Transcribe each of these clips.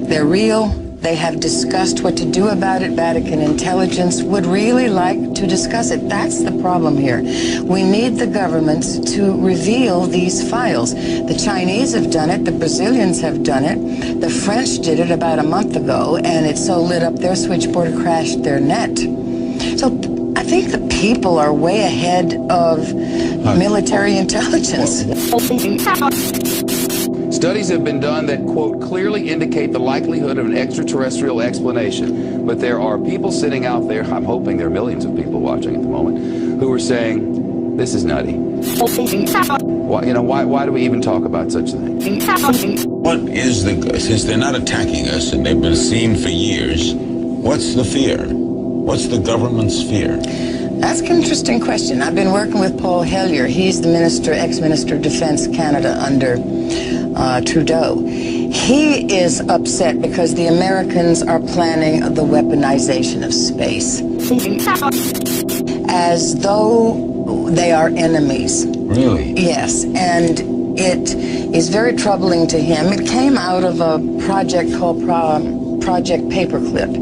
They're real. They have discussed what to do about it. Vatican intelligence would really like to discuss it. That's the problem here. We need the governments to reveal these files. The Chinese have done it. The Brazilians have done it. The French did it about a month ago, and it so lit up their switchboard, crashed their net. So I think the people are way ahead of military intelligence. Studies have been done that, quote, clearly indicate the likelihood of an extraterrestrial explanation. But there are people sitting out there, I'm hoping there are millions of people watching at the moment, who are saying, this is nutty. Why do we even talk about such a thing? What is since they're not attacking us and they've been seen for years, what's the fear? What's the government's fear? That's an interesting question. I've been working with Paul Hellyer. He's the ex-minister of Defense Canada under Trudeau. He is upset because the Americans are planning the weaponization of space as though they are enemies. Really? Yes, and it is very troubling to him. It came out of a project called Project Paperclip,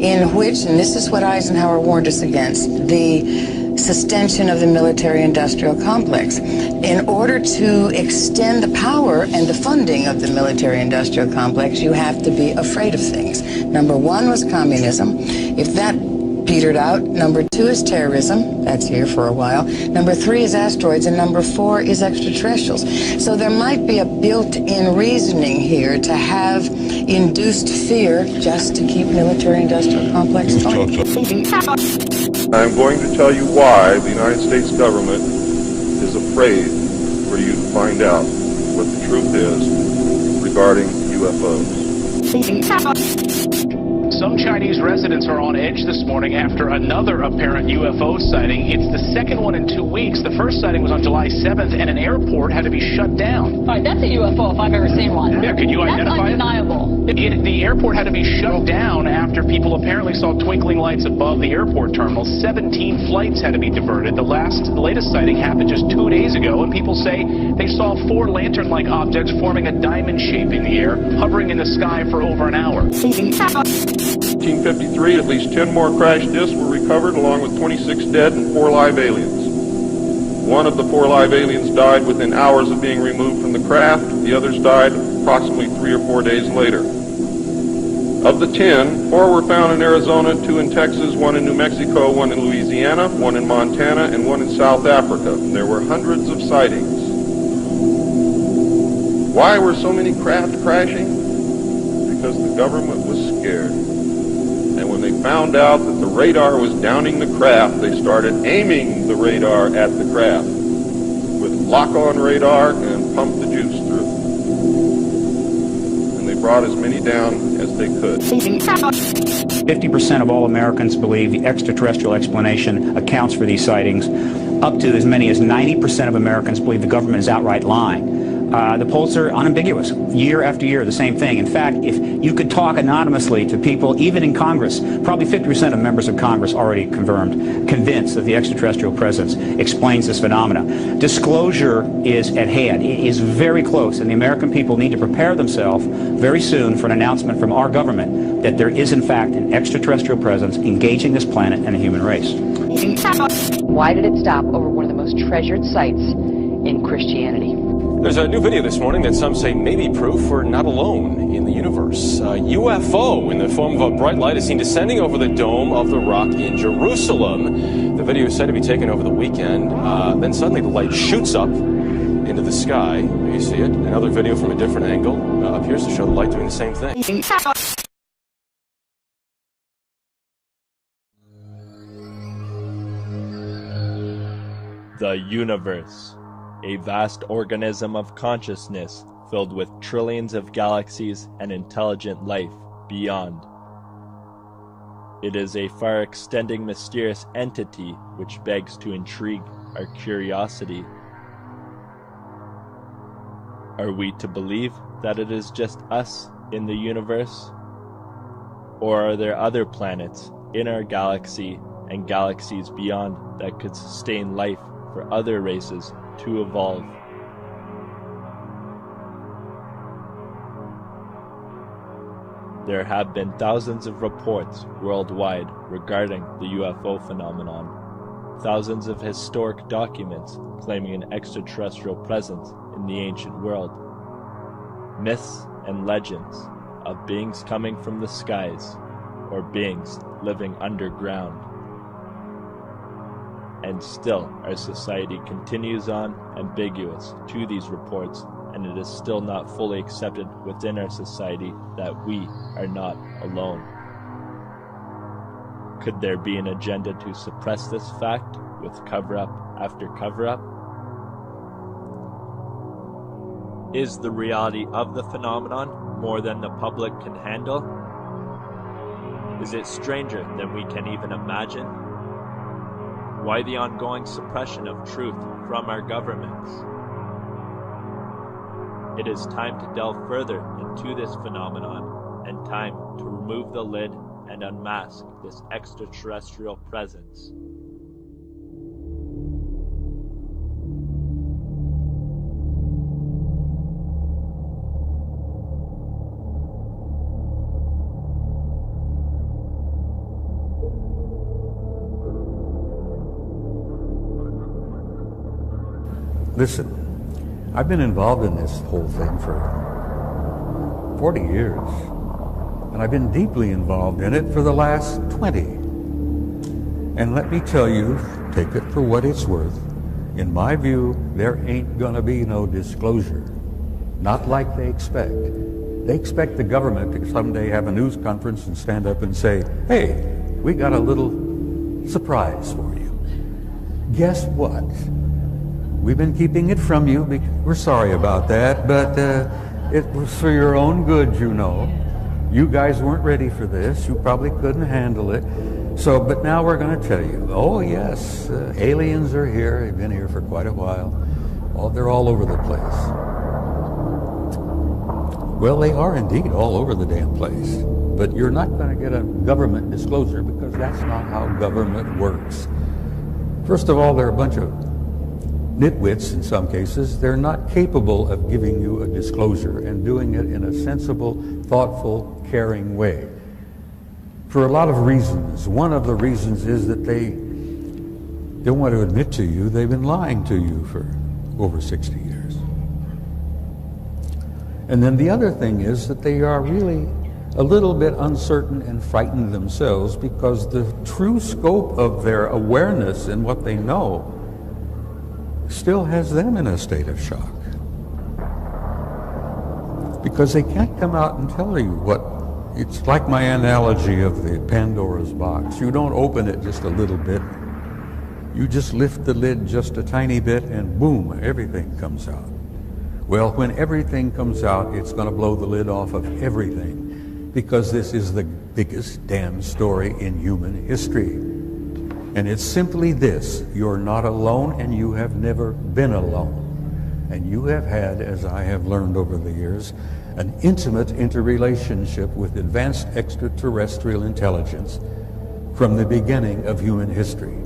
in which, and this is what Eisenhower warned us against, the sustention of the military-industrial complex. In order to extend the power and the funding of the military-industrial complex, you have to be afraid of things. Number one was communism. If that petered out, number two is terrorism. That's here for a while. Number three is asteroids, and number four is extraterrestrials. So there might be a built-in reasoning here to have induced fear just to keep military-industrial complex going. I'm going to tell you why the United States government is afraid for you to find out what the truth is regarding UFOs. Some Chinese residents are on edge this morning after another apparent UFO sighting. It's the second one in 2 weeks. The first sighting was on July 7th, and an airport had to be shut down. All right, that's a UFO if I've ever seen one. Yeah, can you identify it? That's undeniable. The airport had to be shut down after people apparently saw twinkling lights above the airport terminal. 17 flights had to be diverted. The latest sighting happened just 2 days ago, and people say they saw 4 lantern-like objects forming a diamond shape in the air, hovering in the sky for over an hour. 1953, at least 10 more crash disks were recovered, along with 26 dead and 4 live aliens. One of the 4 live aliens died within hours of being removed from the craft. The others died approximately 3 or 4 days later. Of the 10, 4 were found in Arizona, 2 in Texas, 1 in New Mexico, 1 in Louisiana, 1 in Montana, and 1 in South Africa. There were hundreds of sightings. Why were so many craft crashing? Because the government was scared. And when they found out that the radar was downing the craft, they started aiming the radar at the craft with lock-on radar and pumped the juice through. And they brought as many down as they could. 50% of all Americans believe the extraterrestrial explanation accounts for these sightings. Up to as many as 90% of Americans believe the government is outright lying. The polls are unambiguous. Year after year, the same thing. In fact, if you could talk anonymously to people, even in Congress, probably 50% of members of Congress already convinced that the extraterrestrial presence explains this phenomena. Disclosure is at hand. It is very close, and the American people need to prepare themselves very soon for an announcement from our government that there is, in fact, an extraterrestrial presence engaging this planet and the human race. Why did it stop over one of the most treasured sites in Christianity? There's a new video this morning that some say may be proof we're not alone in the universe. A UFO in the form of a bright light is seen descending over the Dome of the Rock in Jerusalem. The video is said to be taken over the weekend. Then suddenly the light shoots up into the sky. There you see it. Another video from a different angle appears to show the light doing the same thing. The universe. A vast organism of consciousness filled with trillions of galaxies and intelligent life beyond. It is a far-extending mysterious entity which begs to intrigue our curiosity. Are we to believe that it is just us in the universe? Or are there other planets in our galaxy and galaxies beyond that could sustain life for other races to evolve? There have been thousands of reports worldwide regarding the UFO phenomenon. Thousands of historic documents claiming an extraterrestrial presence in the ancient world. Myths and legends of beings coming from the skies or beings living underground. And still, our society continues on ambiguous to these reports, and it is still not fully accepted within our society that we are not alone. Could there be an agenda to suppress this fact with cover-up after cover-up? Is the reality of the phenomenon more than the public can handle? Is it stranger than we can even imagine? Why the ongoing suppression of truth from our governments? It is time to delve further into this phenomenon and time to remove the lid and unmask this extraterrestrial presence. Listen, I've been involved in this whole thing for 40 years, and I've been deeply involved in it for the last 20. And let me tell you, take it for what it's worth, in my view, there ain't gonna be no disclosure. Not like they expect. They expect the government to someday have a news conference and stand up and say, hey, we got a little surprise for you. Guess what? We've been keeping it from you. We're sorry about that, but it was for your own good, you know. You guys weren't ready for this. You probably couldn't handle it. So, but now we're going to tell you, oh yes, aliens are here. They've been here for quite a while. Well, they're all over the place. Well, they are indeed all over the damn place. But you're not going to get a government disclosure because that's not how government works. First of all, they're a bunch of nitwits in some cases. They're not capable of giving you a disclosure and doing it in a sensible, thoughtful, caring way. For a lot of reasons. One of the reasons is that they don't want to admit to you they've been lying to you for over 60 years. And then the other thing is that they are really a little bit uncertain and frightened themselves because the true scope of their awareness and what they know still has them in a state of shock. Because they can't come out and tell you what, it's like my analogy of the Pandora's box. You don't open it just a little bit. You just lift the lid just a tiny bit and boom, everything comes out. Well, when everything comes out, it's going to blow the lid off of everything because this is the biggest damn story in human history. And it's simply this: you're not alone and you have never been alone. And you have had, as I have learned over the years, an intimate interrelationship with advanced extraterrestrial intelligence from the beginning of human history.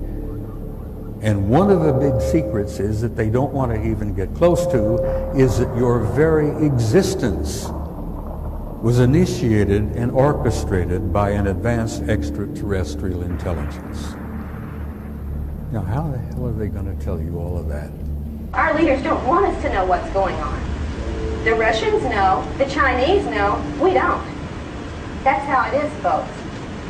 And one of the big secrets is that they don't want to even get close to is that your very existence was initiated and orchestrated by an advanced extraterrestrial intelligence. Now, how the hell are they going to tell you all of that? Our leaders don't want us to know what's going on. The Russians know, the Chinese know, we don't. That's how it is, folks.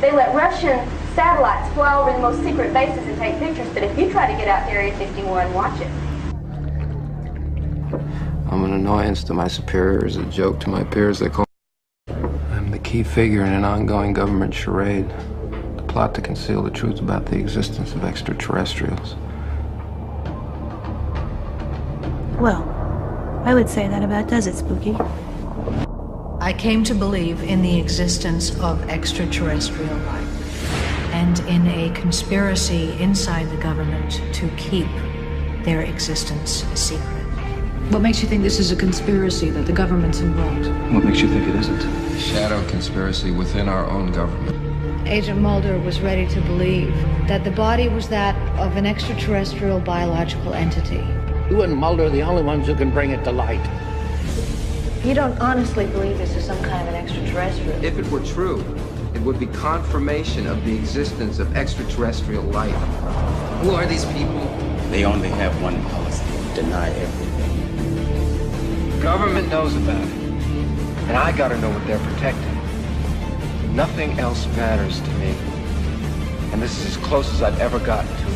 They let Russian satellites fly over the most secret bases and take pictures, but if you try to get out to Area 51, watch it. I'm an annoyance to my superiors, a joke to my peers. They call me. I'm the key figure in an ongoing government charade. The plot to conceal the truth about the existence of extraterrestrials. Well, I would say that about does it, Spooky. I came to believe in the existence of extraterrestrial life and in a conspiracy inside the government to keep their existence a secret. What makes you think this is a conspiracy, that the government's involved? What makes you think it isn't? A shadow conspiracy within our own government. Agent Mulder was ready to believe that the body was that of an extraterrestrial biological entity. You and Mulder are the only ones who can bring it to light. You don't honestly believe this is some kind of an extraterrestrial? If it were true, it would be confirmation of the existence of extraterrestrial life. Who are these people? They only have one policy: deny everything. Government knows about it. And I gotta know what they're protecting. Nothing else matters to me. And this is as close as I've ever gotten to it.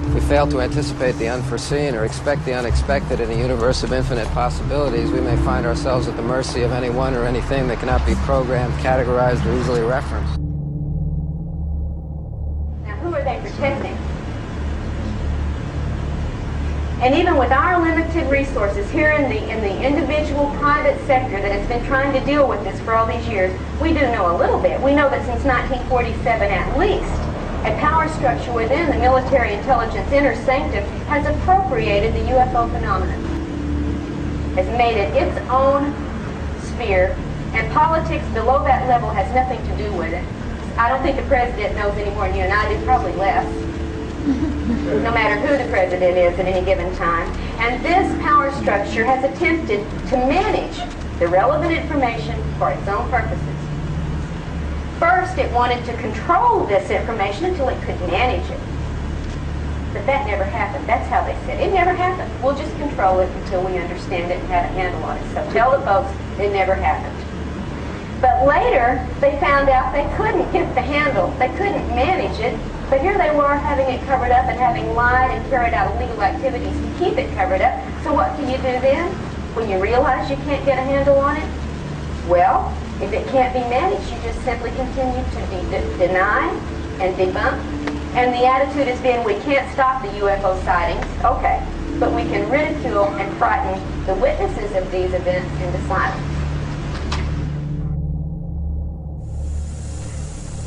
If we fail to anticipate the unforeseen or expect the unexpected in a universe of infinite possibilities, we may find ourselves at the mercy of anyone or anything that cannot be programmed, categorized, or easily referenced. Now, who are they protecting? And even with our limited resources here in the individual private sector that has been trying to deal with this for all these years, we do know a little bit. We know that since 1947 at least, a power structure within the military intelligence inner sanctum has appropriated the UFO phenomenon, has made it its own sphere, and politics below that level has nothing to do with it. I don't think the president knows any more than you and I do, probably less. No matter who the president is at any given time. And this power structure has attempted to manage the relevant information for its own purposes. First, it wanted to control this information until it could manage it. But that never happened. That's how they said it. It never happened. We'll just control it until we understand it and have a handle on it. So tell the folks it never happened. But later, they found out they couldn't get the handle. They couldn't manage it. But here they were having it covered up and having lied and carried out illegal activities to keep it covered up. So what can you do then when you realize you can't get a handle on it? Well, if it can't be managed, you just simply continue to deny and debunk. And the attitude has been, we can't stop the UFO sightings. Okay, but we can ridicule and frighten the witnesses of these events into silence.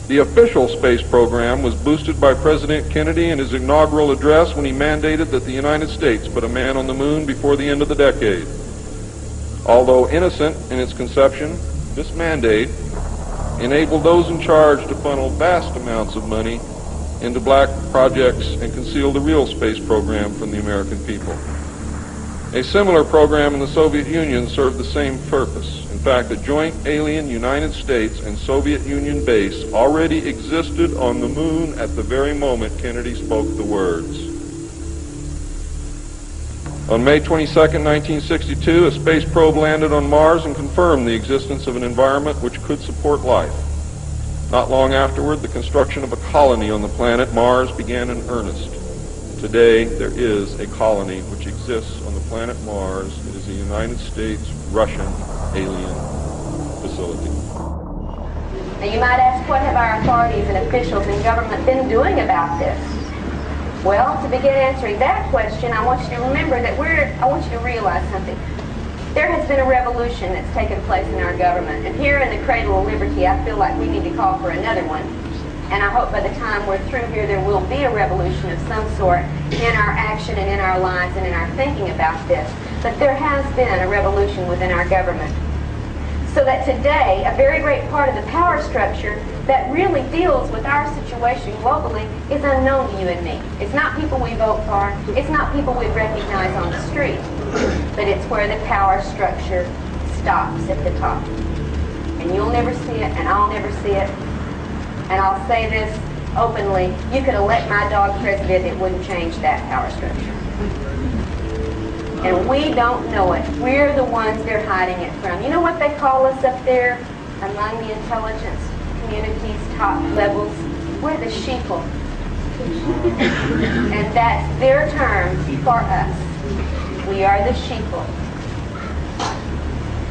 The official space program was boosted by President Kennedy in his inaugural address when he mandated that the United States put a man on the moon before the end of the decade. Although innocent in its conception, this mandate enabled those in charge to funnel vast amounts of money into black projects and conceal the real space program from the American people. A similar program in the Soviet Union served the same purpose. In fact, a joint alien United States and Soviet Union base already existed on the moon at the very moment Kennedy spoke the words. On May 22, 1962, a space probe landed on Mars and confirmed the existence of an environment which could support life. Not long afterward, the construction of a colony on the planet Mars began in earnest. Today, there is a colony which exists on the planet Mars. It is a United States-Russian alien facility. Now you might ask, what have our authorities and officials in government been doing about this? Well, to begin answering that question, I want you to remember that I want you to realize something. There has been a revolution that's taken place in our government. And here in the cradle of liberty, I feel like we need to call for another one. And I hope by the time we're through here, there will be a revolution of some sort in our action and in our lives and in our thinking about this. But there has been a revolution within our government. So that today, a very great part of the power structure that really deals with our situation globally is unknown to you and me. It's not people we vote for. It's not people we recognize on the street. But it's where the power structure stops at the top. And you'll never see it, and I'll never see it. And I'll say this openly, you could elect my dog president, it wouldn't change that power structure. And we don't know it. We're the ones they're hiding it from. You know what they call us up there among the intelligence community's top levels? We're the sheeple. And that's their term for us. We are the sheeple.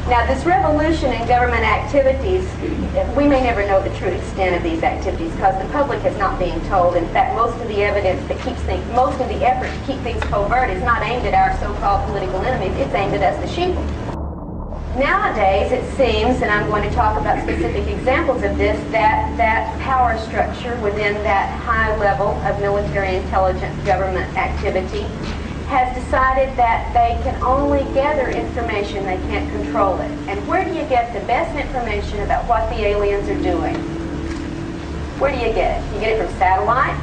Now, this revolution in government activities, we may never know the true extent of these activities because the public is not being told. In fact, most of the evidence that keeps things, most of the effort to keep things covert is not aimed at our so-called political enemies. It's aimed at us, the sheeple. Nowadays, it seems, and I'm going to talk about specific examples of this, that power structure within that high level of military intelligence government activity has decided that they can only gather information, they can't control it. And where do you get the best information about what the aliens are doing? Where do you get it? You get it from satellites?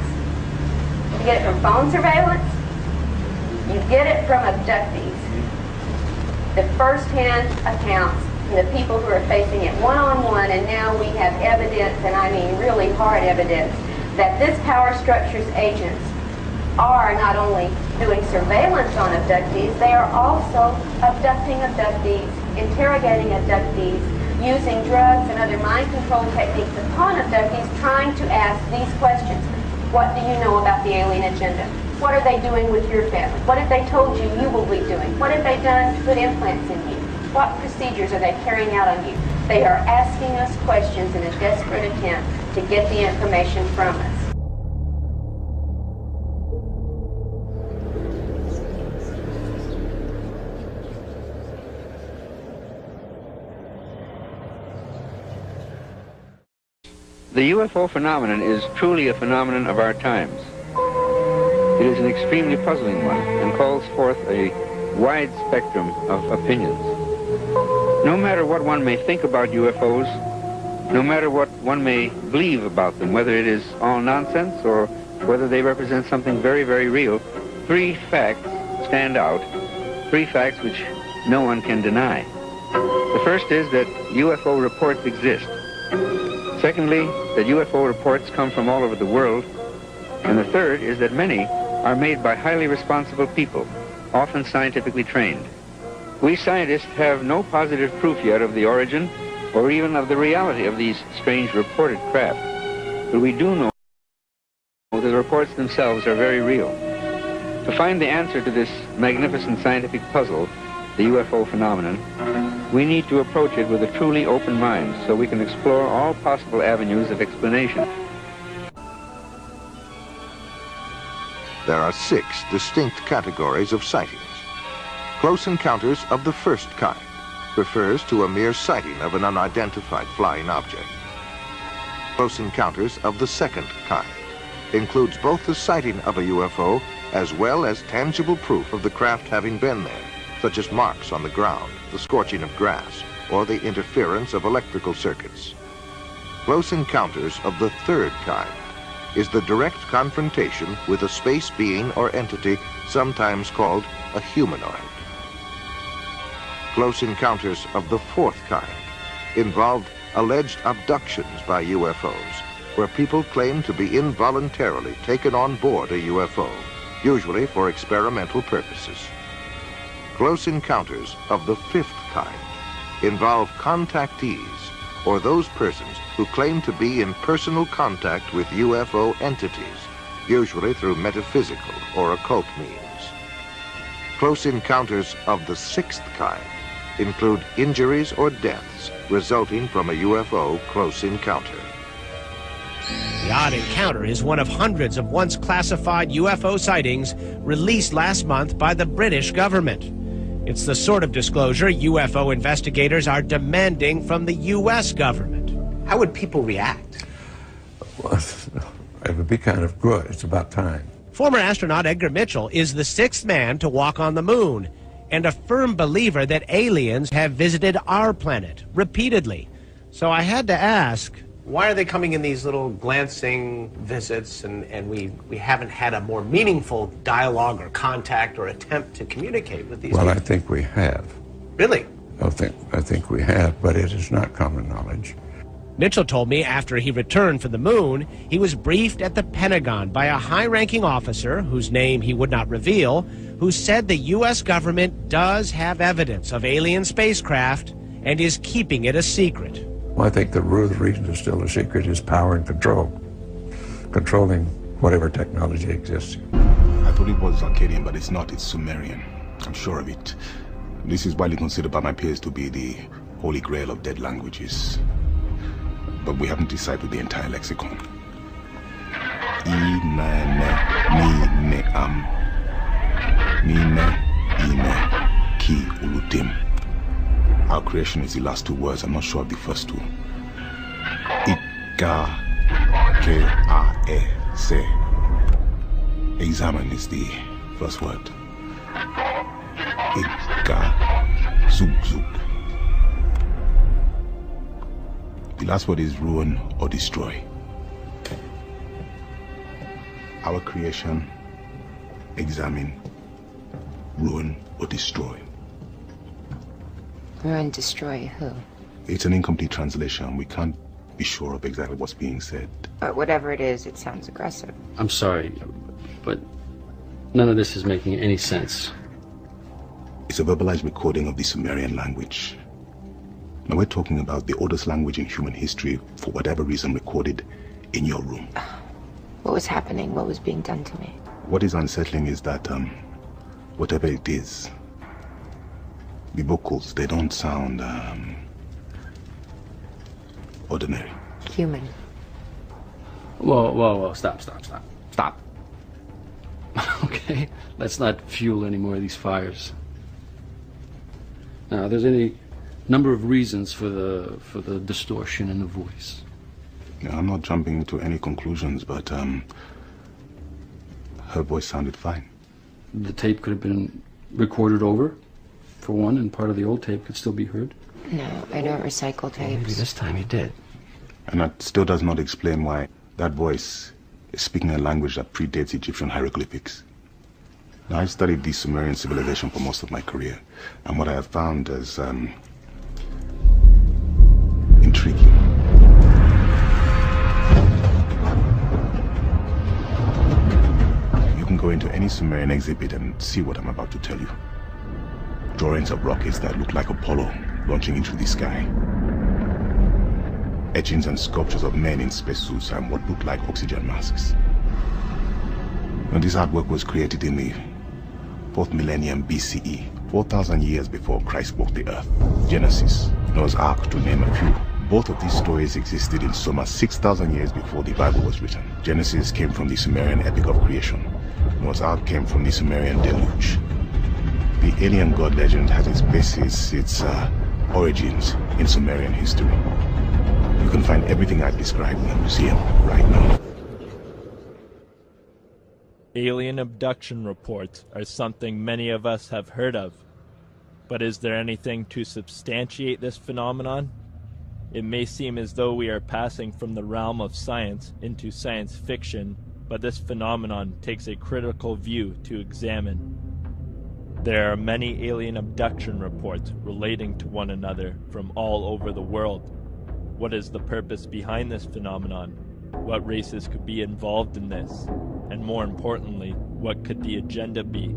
You get it from phone surveillance? You get it from abductees. the first-hand accounts from the people who are facing it one-on-one, and now we have evidence, and I mean really hard evidence, that this power structure's agents are not only doing surveillance on abductees, they are also abducting abductees, interrogating abductees, using drugs and other mind control techniques upon abductees, trying to ask these questions. What do you know about the alien agenda? What are they doing with your family? What have they told you you will be doing? What have they done to put implants in you? What procedures are they carrying out on you? They are asking us questions in a desperate attempt to get the information from us. The UFO phenomenon is truly a phenomenon of our times. It is an extremely puzzling one and calls forth a wide spectrum of opinions. No matter what one may think about UFOs, no matter what one may believe about them, whether it is all nonsense or whether they represent something very, very real, three facts stand out, three facts which no one can deny. The first is that UFO reports exist. Secondly, that UFO reports come from all over the world. And the third is that many are made by highly responsible people, often scientifically trained. We scientists have no positive proof yet of the origin or even of the reality of these strange reported craft. But we do know that the reports themselves are very real. To find the answer to this magnificent scientific puzzle, the UFO phenomenon, we need to approach it with a truly open mind so we can explore all possible avenues of explanation. There are 6 distinct categories of sightings. Close encounters of the first kind refers to a mere sighting of an unidentified flying object. Close encounters of the second kind includes both the sighting of a UFO as well as tangible proof of the craft having been there, such as marks on the ground, the scorching of grass, or the interference of electrical circuits. Close encounters of the third kind is the direct confrontation with a space being or entity sometimes called a humanoid. Close encounters of the fourth kind involved alleged abductions by UFOs, where people claim to be involuntarily taken on board a UFO, usually for experimental purposes. Close encounters of the fifth kind involve contactees, or those persons who claim to be in personal contact with UFO entities, usually through metaphysical or occult means. Close encounters of the sixth kind include injuries or deaths resulting from a UFO close encounter. The odd encounter is one of hundreds of once classified UFO sightings released last month by the British government. It's the sort of disclosure UFO investigators are demanding from the U.S. government. How would people react? Well, it would be kind of good. It's about time. Former astronaut Edgar Mitchell is the sixth man to walk on the moon and a firm believer that aliens have visited our planet repeatedly. So I had to ask, why are they coming in these little glancing visits and we haven't had a more meaningful dialogue or contact or attempt to communicate with these people? Well, I think we have. Really? I think we have, but it is not common knowledge. Mitchell told me after he returned from the moon, he was briefed at the Pentagon by a high-ranking officer, whose name he would not reveal, who said the U.S. government does have evidence of alien spacecraft and is keeping it a secret. Well, I think the reason it's still a secret is power and control, controlling whatever technology exists. I thought it was Akkadian, but it's not. It's Sumerian. I'm sure of it. This is widely considered by my peers to be the holy grail of dead languages. But we haven't deciphered the entire lexicon. Ki ulutim. Our creation is the last two words. I'm not sure of the first two. Ika ke a e se. Examine is the first word. Ika zug zug. The last word is ruin or destroy. Our creation, examine, ruin or destroy. Ruin, destroy who? It's an incomplete translation. We can't be sure of exactly what's being said. But whatever it is, it sounds aggressive. I'm sorry, but none of this is making any sense. It's a verbalized recording of the Sumerian language. Now we're talking about the oldest language in human history, for whatever reason, recorded in your room. What was happening? What was being done to me? What is unsettling is that, whatever it is, the vocals, they don't sound, ordinary. Human. Whoa, stop. Okay, let's not fuel any more of these fires. Now, there's any number of reasons for the distortion in the voice. Now, I'm not jumping to any conclusions, but, her voice sounded fine. The tape could have been recorded over, for one, and part of the old tape could still be heard. No, I don't recycle tapes. Maybe this time you did. And that still does not explain why that voice is speaking a language that predates Egyptian hieroglyphics. Now, I've studied the Sumerian civilization for most of my career, and what I have found is intriguing. You can go into any Sumerian exhibit and see what I'm about to tell you. Drawings of rockets that look like Apollo launching into the sky. Etchings and sculptures of men in spacesuits and what looked like oxygen masks. Now, this artwork was created in the 4th millennium BCE, 4,000 years before Christ walked the earth. Genesis, Noah's Ark, to name a few. Both of these stories existed in Sumer 6,000 years before the Bible was written. Genesis came from the Sumerian epic of creation. Noah's Ark came from the Sumerian deluge. The alien god legend has its basis, its origins in Sumerian history. You can find everything I've described in the museum right now. Alien abduction reports are something many of us have heard of. But is there anything to substantiate this phenomenon? It may seem as though we are passing from the realm of science into science fiction, but this phenomenon takes a critical view to examine. There are many alien abduction reports relating to one another from all over the world. What is the purpose behind this phenomenon? What races could be involved in this? And more importantly, what could the agenda be?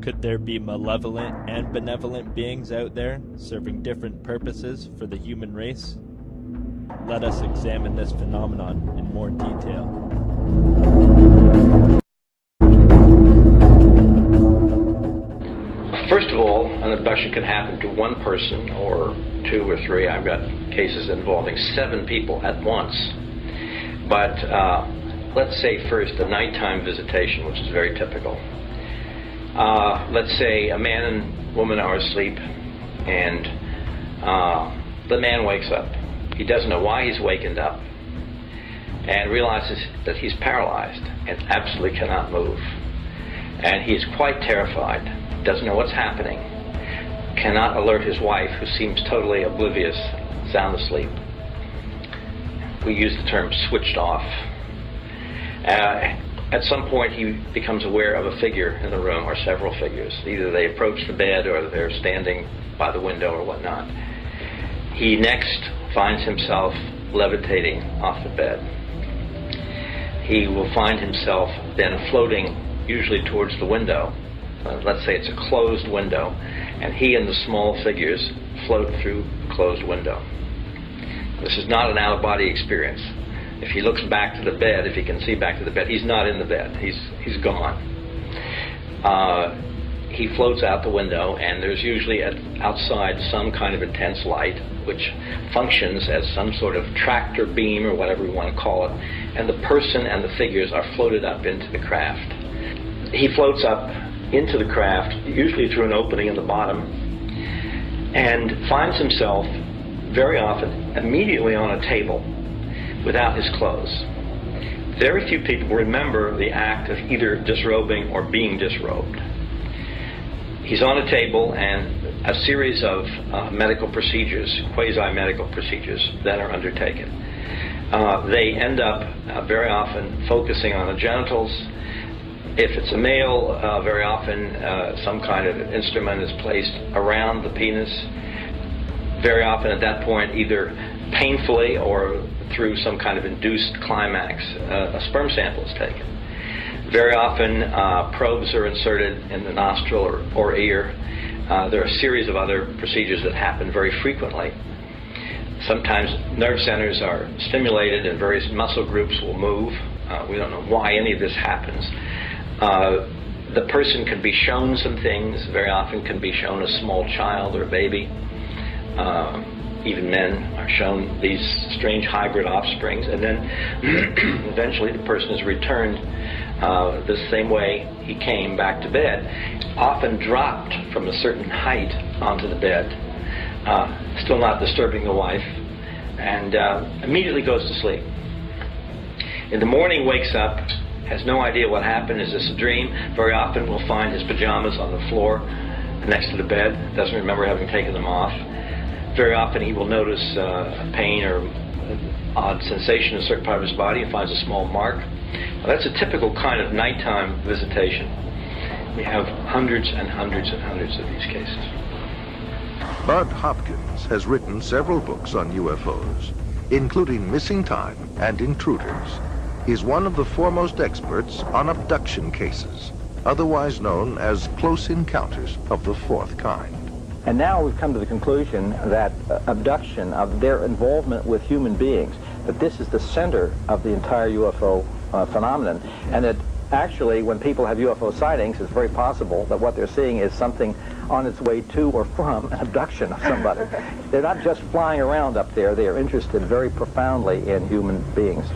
Could there be malevolent and benevolent beings out there serving different purposes for the human race? Let us examine this phenomenon in more detail. First of all, an abduction can happen to one person or 2 or 3. I've got cases involving 7 people at once. But let's say first a nighttime visitation, which is very typical. Let's say a man and woman are asleep, and the man wakes up. He doesn't know why he's wakened up, and realizes that he's paralyzed and absolutely cannot move. And he is quite terrified, doesn't know what's happening, cannot alert his wife, who seems totally oblivious, sound asleep. We use the term switched off. At some point he becomes aware of a figure in the room, or several figures. Either they approach the bed or they're standing by the window or whatnot. He next finds himself levitating off the bed. He will find himself then floating, usually towards the window. Let's say it's a closed window, and he and the small figures float through the closed window. This is not an out-of-body experience. If he looks back to the bed, if he can see back to the bed, he's not in the bed. He's gone. He floats out the window, and there's usually outside some kind of intense light, which functions as some sort of tractor beam or whatever we want to call it, and the person and the figures are floated up into the craft. He floats up into the craft, usually through an opening in the bottom, and finds himself very often immediately on a table without his clothes. Very few people remember the act of either disrobing or being disrobed. He's on a table, and a series of medical procedures, quasi-medical procedures, then are undertaken. They end up very often focusing on the genitals, If it's a male, very often some kind of instrument is placed around the penis. Very often at that point, either painfully or through some kind of induced climax, a sperm sample is taken. Very often, probes are inserted in the nostril or ear. There are a series of other procedures that happen very frequently. Sometimes nerve centers are stimulated and various muscle groups will move. We don't know why any of this happens. The person can be shown some things, very often can be shown a small child or a baby. Even men are shown these strange hybrid offsprings, and then eventually the person is returned the same way he came back to bed, often dropped from a certain height onto the bed, still not disturbing the wife, and immediately goes to sleep. In the morning, wakes up, has no idea what happened. Is this a dream? Very often we'll find his pajamas on the floor next to the bed, doesn't remember having taken them off. Very often he will notice pain or odd sensation in a certain part of his body and finds a small mark. Now, that's a typical kind of nighttime visitation. We have hundreds and hundreds and hundreds of these cases. Bud Hopkins has written several books on UFOs, including Missing Time and Intruders. He is one of the foremost experts on abduction cases, otherwise known as close encounters of the fourth kind. And now we've come to the conclusion that abduction, of their involvement with human beings, that this is the center of the entire UFO phenomenon, and that actually when people have UFO sightings, it's very possible that what they're seeing is something on its way to or from an abduction of somebody. They're not just flying around up there, they are interested very profoundly in human beings.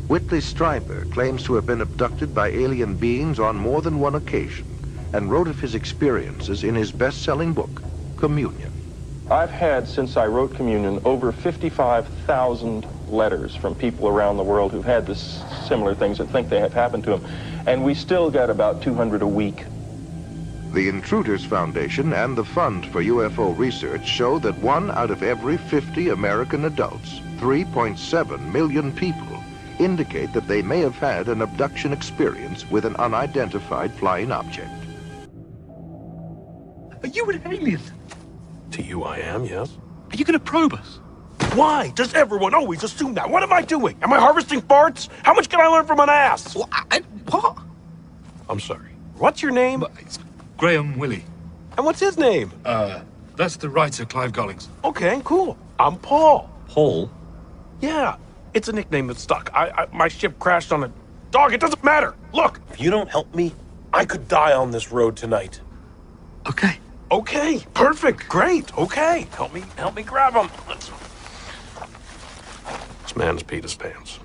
Whitley Strieber claims to have been abducted by alien beings on more than one occasion and wrote of his experiences in his best-selling book, Communion. I've had, since I wrote Communion, over 55,000 letters from people around the world who've had this similar things that think they have happened to them, and we still get about 200 a week. The Intruders Foundation and the Fund for UFO Research show that 1 out of every 50 American adults, 3.7 million people, indicate that they may have had an abduction experience with an unidentified flying object. Are you an alien? To you I am, yes. Are you going to probe us? Why does everyone always assume that? What am I doing? Am I harvesting farts? How much can I learn from an ass? Well, what? I'm sorry. What's your name? It's Graham Willie. And what's his name? That's the writer, Clive Gollings. Okay, cool. I'm Paul. Paul? Yeah, it's a nickname that stuck. My ship crashed on a dog. It doesn't matter. Look, if you don't help me, I could die on this road tonight. Okay. Okay, perfect, great, okay. Help me grab him. This man's peed his pants.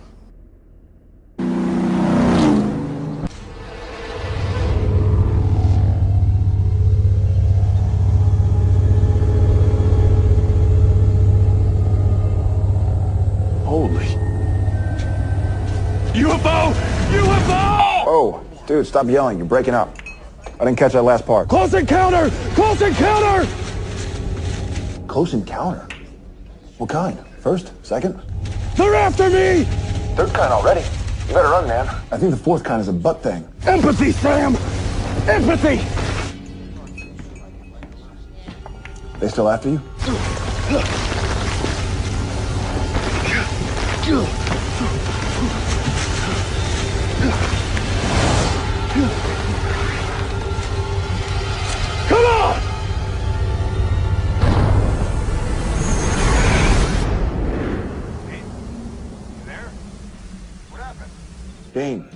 Holy. UFO! UFO! Oh, dude, stop yelling. You're breaking up. I didn't catch that last part. Close encounter! Close encounter! Close encounter? What kind? First? Second? They're after me! Third kind already. You better run, man. I think the fourth kind is a butt thing. Empathy, Sam! Empathy! They still after you? Come on! Dean.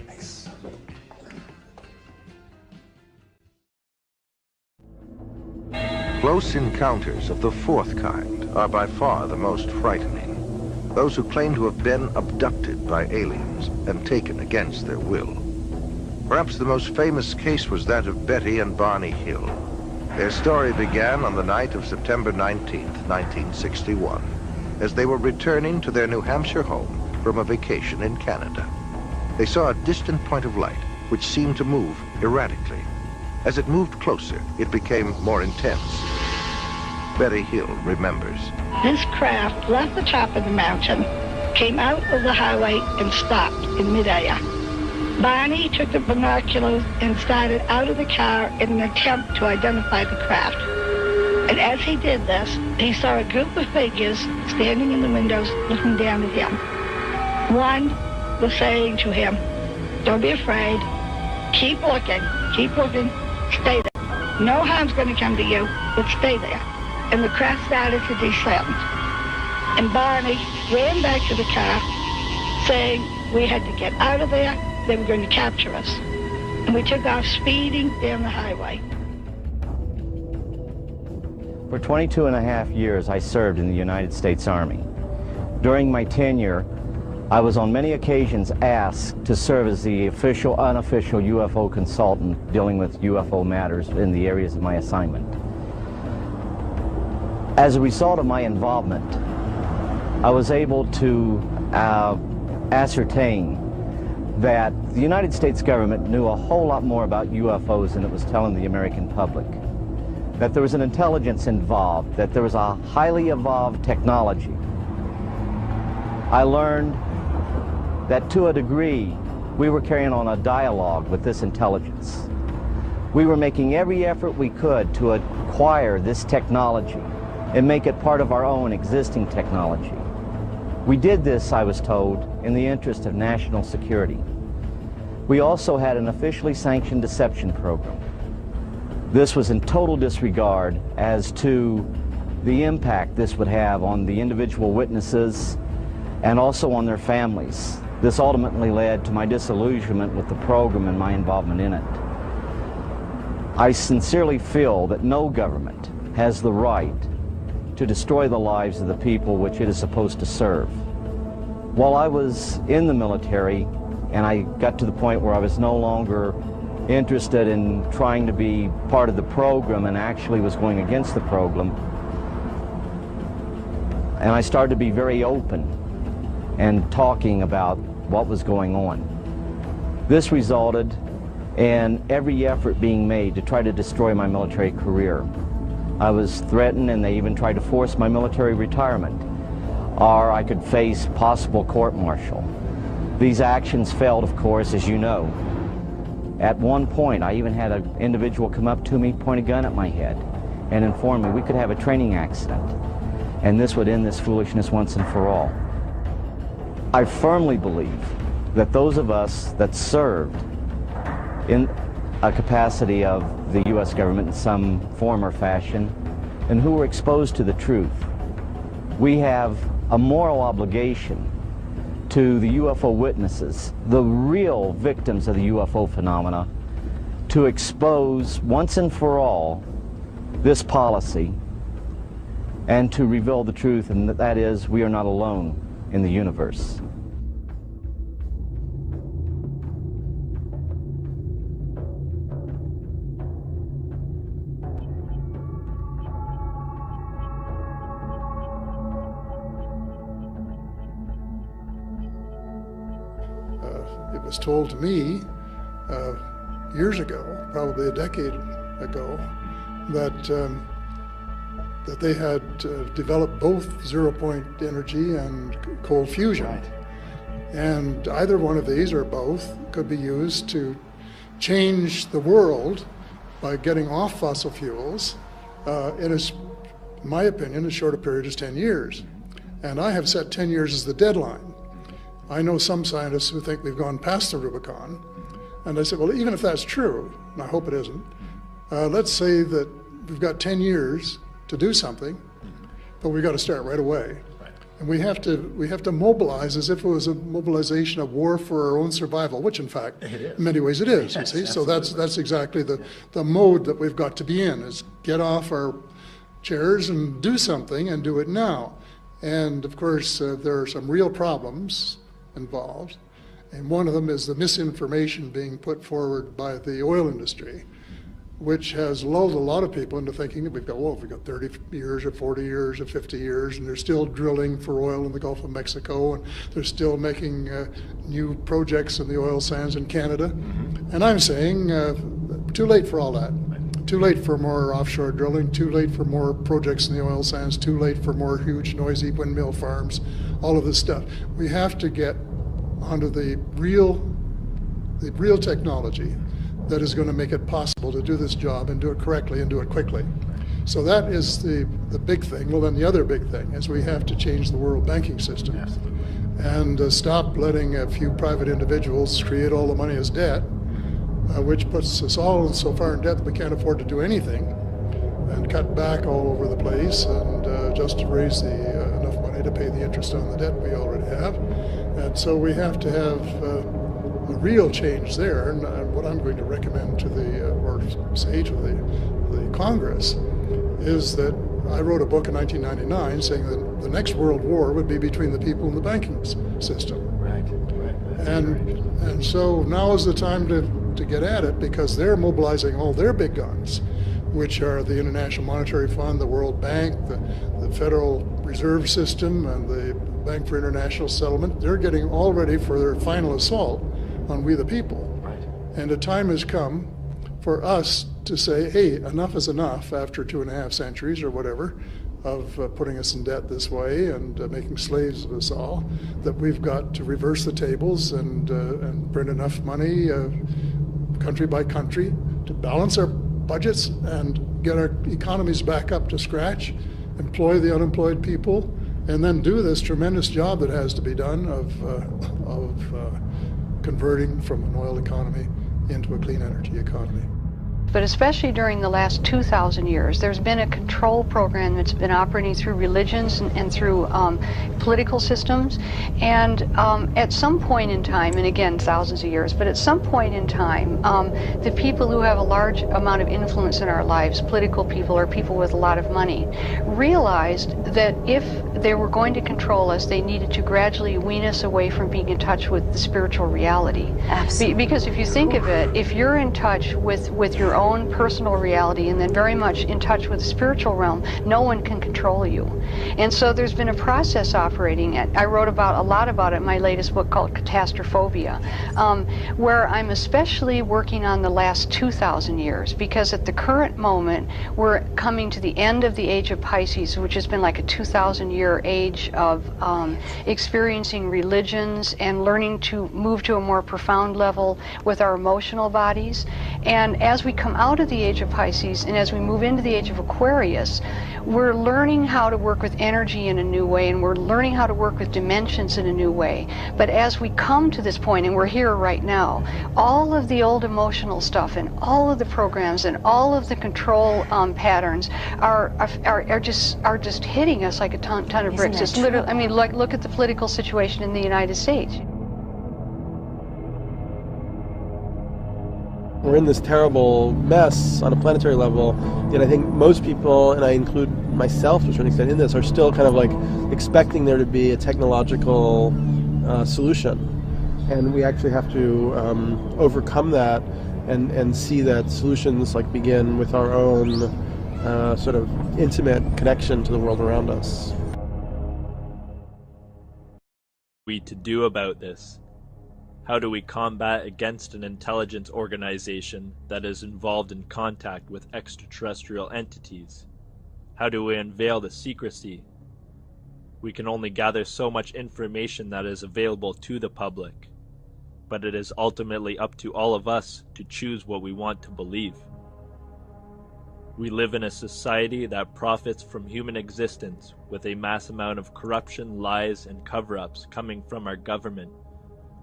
Nice. Close encounters of the fourth kind are by far the most frightening. Those who claim to have been abducted by aliens and taken against their will. Perhaps the most famous case was that of Betty and Barney Hill. Their story began on the night of September 19th, 1961, as they were returning to their New Hampshire home from a vacation in Canada. They saw a distant point of light which seemed to move erratically. As it moved closer, it became more intense. Betty Hill remembers. This craft left the top of the mountain, came out of the highway, and stopped in midair. Barney took the binoculars and started out of the car in an attempt to identify the craft. And as he did this, he saw a group of figures standing in the windows looking down at him. One was saying to him, "Don't be afraid. Keep looking, stay there. No harm's going to come to you, but stay there." And the craft started to descend. And Barney ran back to the car, saying we had to get out of there, they were going to capture us. And we took off speeding down the highway. For 22 and a half years, I served in the United States Army. During my tenure, I was on many occasions asked to serve as the official, unofficial UFO consultant dealing with UFO matters in the areas of my assignment. As a result of my involvement, I was able to ascertain that the United States government knew a whole lot more about UFOs than it was telling the American public. That there was an intelligence involved, that there was a highly evolved technology. I learned that to a degree, we were carrying on a dialogue with this intelligence. We were making every effort we could to acquire this technology and make it part of our own existing technology. We did this, I was told, in the interest of national security. We also had an officially sanctioned deception program. This was in total disregard as to the impact this would have on the individual witnesses and also on their families. This ultimately led to my disillusionment with the program and my involvement in it. I sincerely feel that no government has the right to destroy the lives of the people which it is supposed to serve. While I was in the military and I got to the point where I was no longer interested in trying to be part of the program and actually was going against the program, and I started to be very open and talking about what was going on. This resulted in every effort being made to try to destroy my military career. I was threatened and they even tried to force my military retirement, or I could face possible court-martial. These actions failed, of course, as you know. At one point, I even had an individual come up to me, point a gun at my head, and inform me we could have a training accident, and this would end this foolishness once and for all. I firmly believe that those of us that served in a capacity of the U.S. government in some form or fashion, and who were exposed to the truth, we have a moral obligation to the UFO witnesses, the real victims of the UFO phenomena, to expose once and for all this policy and to reveal the truth, and that is, we are not alone in the universe. It was told to me years ago, probably a decade ago, that they had developed both zero-point energy and cold fusion. Right. And either one of these or both could be used to change the world by getting off fossil fuels in my opinion, as short a period as 10 years. And I have set 10 years as the deadline. I know some scientists who think we've gone past the Rubicon. And I said, well, even if that's true, and I hope it isn't, let's say that we've got 10 years to do something, but we've got to start right away. Right. And we have to mobilize as if it was a mobilization of war for our own survival, which in fact, in many ways it is, you see. So that's exactly the mode that we've got to be in, is get off our chairs and do something and do it now. And of course, there are some real problems involved. And one of them is the misinformation being put forward by the oil industry, which has lulled a lot of people into thinking that we've got 30 years or 40 years or 50 years, and they're still drilling for oil in the Gulf of Mexico, and they're still making new projects in the oil sands in Canada. Mm-hmm. And I'm saying, too late for all that. Too late for more offshore drilling, too late for more projects in the oil sands, too late for more huge, noisy windmill farms, all of this stuff. We have to get onto the real technology that is going to make it possible to do this job and do it correctly and do it quickly. So that is the big thing. Well, then the other big thing is we have to change the world banking system and stop letting a few private individuals create all the money as debt, which puts us all so far in debt that we can't afford to do anything, and cut back all over the place and just to raise enough money to pay the interest on the debt we already have. And so we have to have a real change there. And what I'm going to recommend to or say to the Congress is that I wrote a book in 1999 saying that the next world war would be between the people and the banking system. Right. And so now is the time to get at it, because they're mobilizing all their big guns, which are the International Monetary Fund, the World Bank, the Federal Reserve System, and the Bank for International Settlement. They're getting all ready for their final assault on we the people. Right. And a time has come for us to say, hey, enough is enough after 2.5 centuries or whatever of putting us in debt this way and making slaves of us all, that we've got to reverse the tables and print enough money country by country to balance our budgets and get our economies back up to scratch, employ the unemployed people, and then do this tremendous job that has to be done of converting from an oil economy into a clean energy economy. But especially during the last 2,000 years, there's been a control program that's been operating through religions and through political systems. And at some point in time, and again, thousands of years, but at some point in time, the people who have a large amount of influence in our lives, political people or people with a lot of money, realized that if they were going to control us, they needed to gradually wean us away from being in touch with the spiritual reality. Absolutely. Because if you think of it, if you're in touch with your own personal reality and then very much in touch with the spiritual realm, no one can control you. And so there's been a process operating. I wrote a lot about it in my latest book called Catastrophophobia, where I'm especially working on the last 2,000 years, because at the current moment we're coming to the end of the age of Pisces, which has been like a 2,000-year age of experiencing religions and learning to move to a more profound level with our emotional bodies. And as we come out of the age of Pisces and as we move into the age of Aquarius, we're learning how to work with energy in a new way, and we're learning how to work with dimensions in a new way. But as we come to this point, and we're here right now, all of the old emotional stuff and all of the programs and all of the control patterns are just hitting us like a ton of bricks. It's literally, I mean, look at the political situation in the United States. We're in this terrible mess on a planetary level, yet I think most people, and I include myself to a certain extent in this, are still kind of like expecting there to be a technological solution. And we actually have to overcome that and see that solutions like begin with our own sort of intimate connection to the world around us. What are we to do about this? How do we combat against an intelligence organization that is involved in contact with extraterrestrial entities? How do we unveil the secrecy? We can only gather so much information that is available to the public, but it is ultimately up to all of us to choose what we want to believe. We live in a society that profits from human existence with a mass amount of corruption, lies, and cover-ups coming from our government.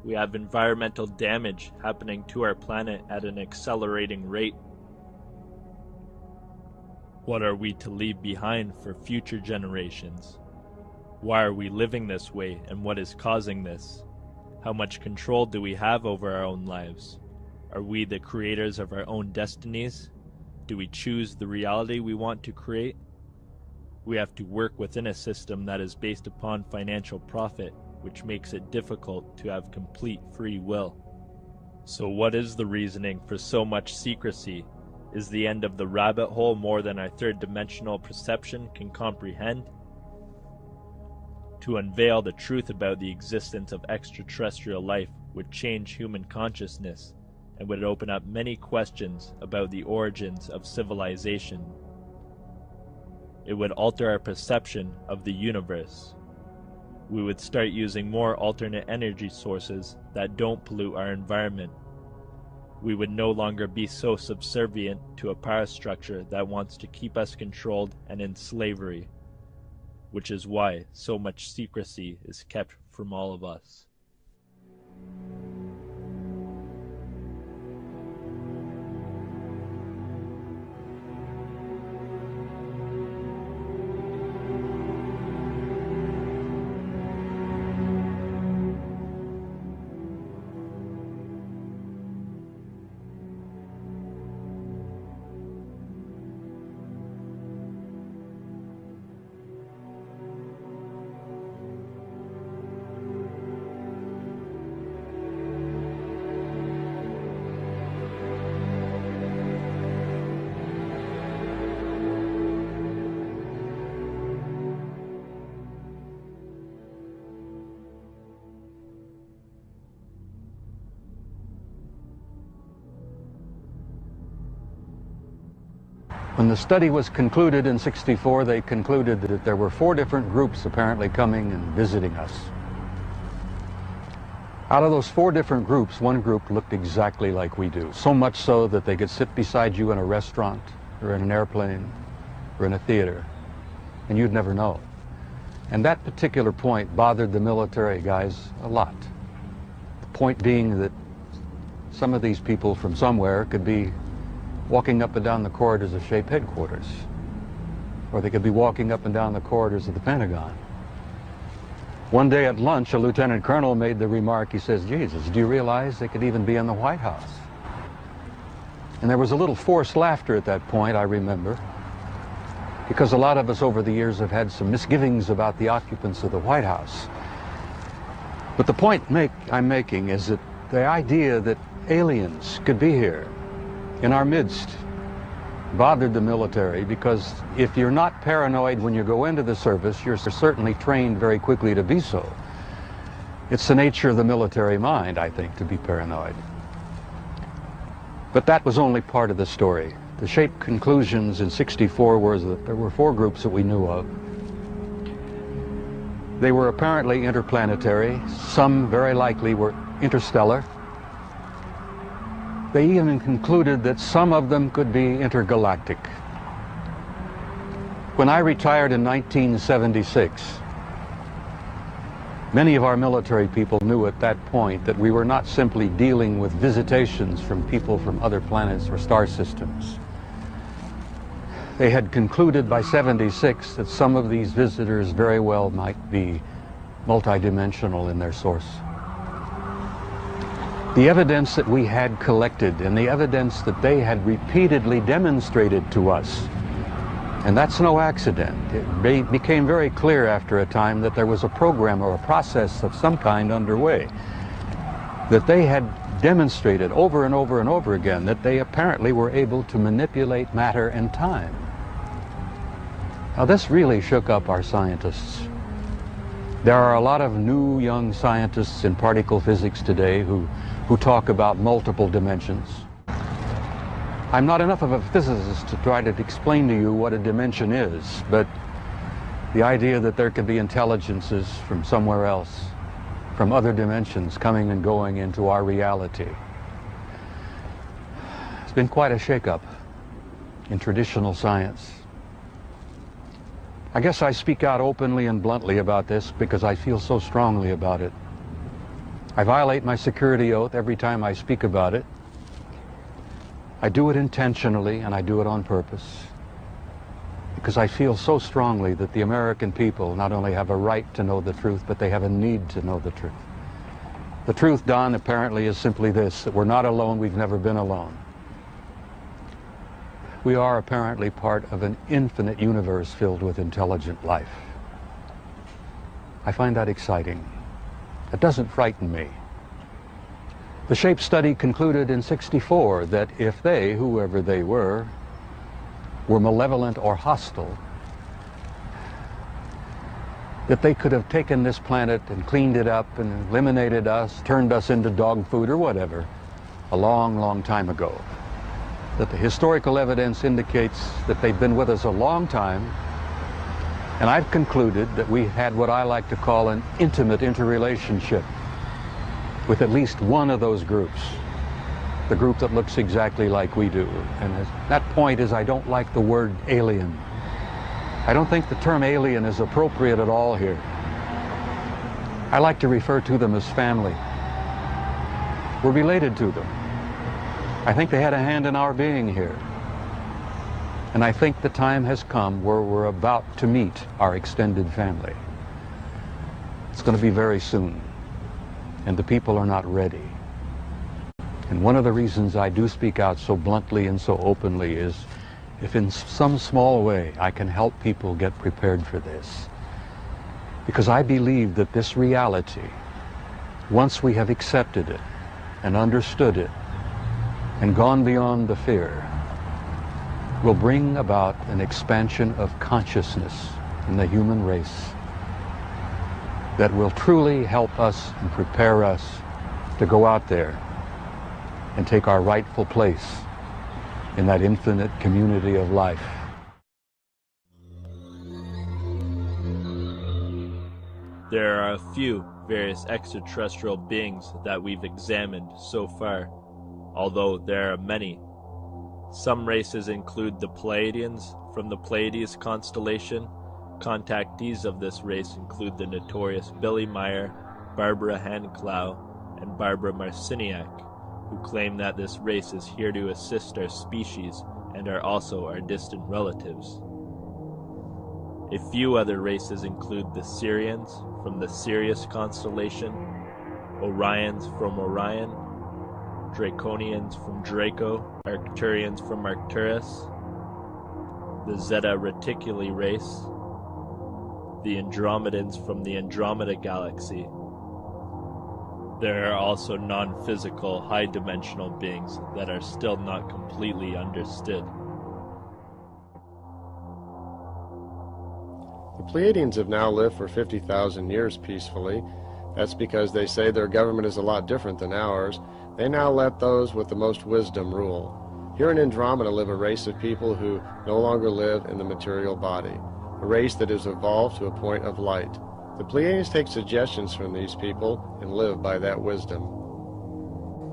We have environmental damage happening to our planet at an accelerating rate. What are we to leave behind for future generations? Why are we living this way, and what is causing this? How much control do we have over our own lives? Are we the creators of our own destinies? Do we choose the reality we want to create? We have to work within a system that is based upon financial profit, which makes it difficult to have complete free will. So what is the reasoning for so much secrecy? Is the end of the rabbit hole more than our third-dimensional perception can comprehend? To unveil the truth about the existence of extraterrestrial life would change human consciousness and would open up many questions about the origins of civilization. It would alter our perception of the universe. We would start using more alternate energy sources that don't pollute our environment. We would no longer be so subservient to a power structure that wants to keep us controlled and in slavery, which is why so much secrecy is kept from all of us. When the study was concluded in '64, they concluded that there were 4 different groups apparently coming and visiting us. Out of those 4 different groups, one group looked exactly like we do, so much so that they could sit beside you in a restaurant or in an airplane or in a theater, and you'd never know. And that particular point bothered the military guys a lot. The point being that some of these people from somewhere could be walking up and down the corridors of SHAPE headquarters, or they could be walking up and down the corridors of the Pentagon. One day at lunch, a lieutenant colonel made the remark, he says, "Jesus, do you realize they could even be in the White House?" And there was a little forced laughter at that point, I remember, because a lot of us over the years have had some misgivings about the occupants of the White House. But the point I'm making is that the idea that aliens could be here in our midst bothered the military, because if you're not paranoid when you go into the service, you're certainly trained very quickly to be so. It's the nature of the military mind, I think, to be paranoid. But that was only part of the story. The SHAPE conclusions in '64 was that there were 4 groups that we knew of. They were apparently interplanetary. Some very likely were interstellar. They even concluded that some of them could be intergalactic. When I retired in 1976, many of our military people knew at that point that we were not simply dealing with visitations from people from other planets or star systems. They had concluded by '76 that some of these visitors very well might be multidimensional in their source. The evidence that we had collected and the evidence that they had repeatedly demonstrated to us, and that's no accident. It became very clear after a time that there was a program or a process of some kind underway, that they had demonstrated over and over and over again that they apparently were able to manipulate matter and time. Now this really shook up our scientists. There are a lot of new young scientists in particle physics today who talk about multiple dimensions. I'm not enough of a physicist to try to explain to you what a dimension is, but the idea that there could be intelligences from somewhere else, from other dimensions coming and going into our reality. It's been quite a shakeup in traditional science. I guess I speak out openly and bluntly about this because I feel so strongly about it. I violate my security oath every time I speak about it. I do it intentionally and I do it on purpose because I feel so strongly that the American people not only have a right to know the truth, but they have a need to know the truth. The truth, Don, apparently is simply this, that we're not alone, we've never been alone. We are apparently part of an infinite universe filled with intelligent life. I find that exciting. It doesn't frighten me. The SHAPE study concluded in '64 that if they, whoever they were malevolent or hostile, that they could have taken this planet and cleaned it up and eliminated us, turned us into dog food or whatever, a long, long time ago. That the historical evidence indicates that they've been with us a long time, and I've concluded that we had what I like to call an intimate interrelationship with at least one of those groups, the group that looks exactly like we do. And that point is I don't like the word alien. I don't think the term alien is appropriate at all here. I like to refer to them as family. We're related to them. I think they had a hand in our being here. And I think the time has come where we're about to meet our extended family. It's going to be very soon, and the people are not ready. And one of the reasons I do speak out so bluntly and so openly is if in some small way I can help people get prepared for this. Because I believe that this reality, once we have accepted it and understood it and gone beyond the fear, will bring about an expansion of consciousness in the human race that will truly help us and prepare us to go out there and take our rightful place in that infinite community of life. There are a few various extraterrestrial beings that we've examined so far, although there are many. Some races include the Pleiadians from the Pleiades constellation. Contactees of this race include the notorious Billy Meyer, Barbara Handclough, and Barbara Marciniak, who claim that this race is here to assist our species and are also our distant relatives. A few other races include the Sirians from the Sirius constellation, Orions from Orion, Draconians from Draco, Arcturians from Arcturus, the Zeta Reticuli race, the Andromedans from the Andromeda galaxy. There are also non-physical, high-dimensional beings that are still not completely understood. The Pleiadians have now lived for 50,000 years peacefully. That's because they say their government is a lot different than ours. They now let those with the most wisdom rule. Here in Andromeda live a race of people who no longer live in the material body, a race that has evolved to a point of light. The Pleiadians take suggestions from these people and live by that wisdom.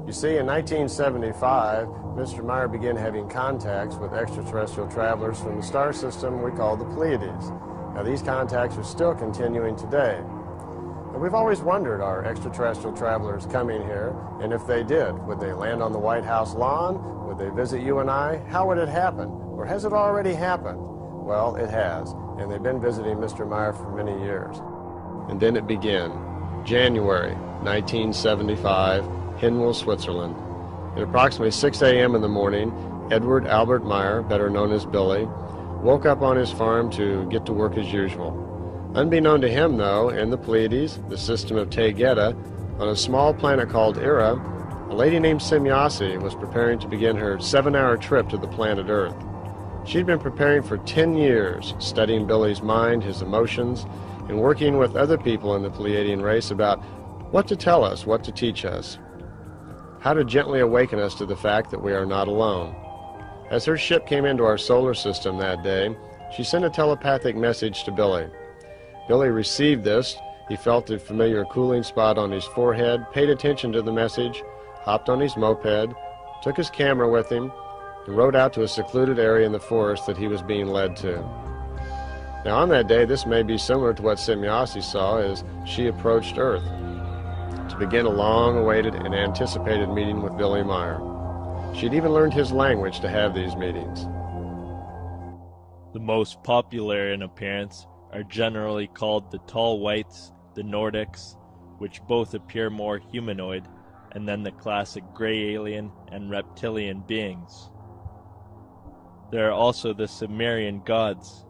You see, in 1975, Mr. Meyer began having contacts with extraterrestrial travelers from the star system we call the Pleiades. Now, these contacts are still continuing today. And we've always wondered, are extraterrestrial travelers coming here? And if they did, would they land on the White House lawn? Would they visit you and I? How would it happen? Or has it already happened? Well, it has, and they've been visiting Mr. Meyer for many years. And then it began. January 1975, Hinwil, Switzerland. At approximately 6 a.m. in the morning, Edward Albert Meyer, better known as Billy, woke up on his farm to get to work as usual. Unbeknown to him, though, in the Pleiades, the system of Taygeta, on a small planet called Ira, a lady named Semyasi was preparing to begin her 7-hour trip to the planet Earth. She'd been preparing for 10 years, studying Billy's mind, his emotions, and working with other people in the Pleiadian race about what to tell us, what to teach us, how to gently awaken us to the fact that we are not alone. As her ship came into our solar system that day, she sent a telepathic message to Billy. Billy received this. He felt the familiar cooling spot on his forehead, paid attention to the message, hopped on his moped, took his camera with him, and rode out to a secluded area in the forest that he was being led to. Now on that day, this may be similar to what Semyasi saw as she approached Earth to begin a long-awaited and anticipated meeting with Billy Meyer. She'd even learned his language to have these meetings. The most popular in appearance are generally called the Tall Whites, the Nordics, which both appear more humanoid, and then the classic gray alien and reptilian beings. There are also the Sumerian gods,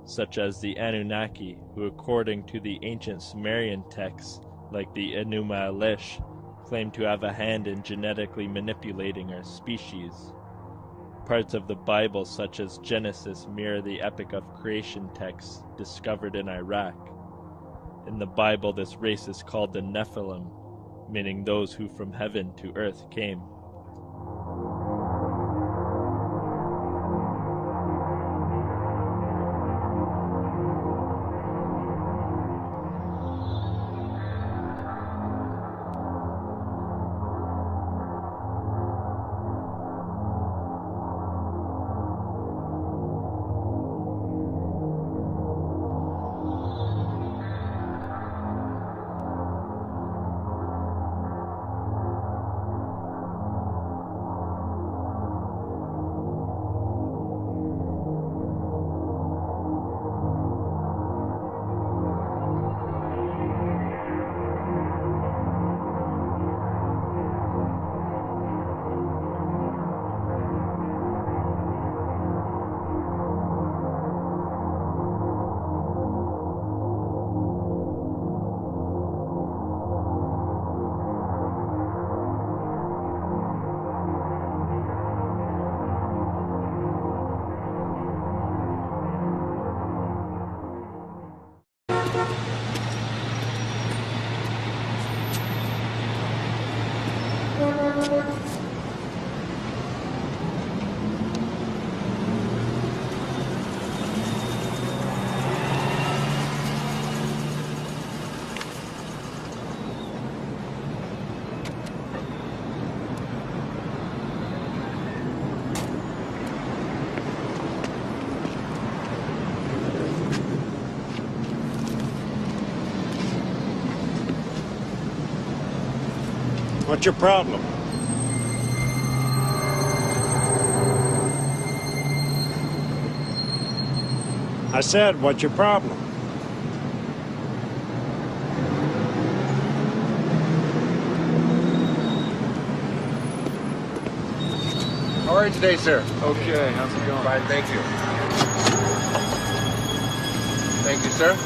such as the Anunnaki, who according to the ancient Sumerian texts, like the Enuma Elish, claim to have a hand in genetically manipulating our species. Parts of the Bible, such as Genesis, mirror the Epic of Creation texts discovered in Iraq. In the Bible, this race is called the Nephilim, meaning those who from heaven to earth came. What's your problem? I said, what's your problem? How are you today, sir? Okay, how's it going? Fine, thank you. Thank you, sir.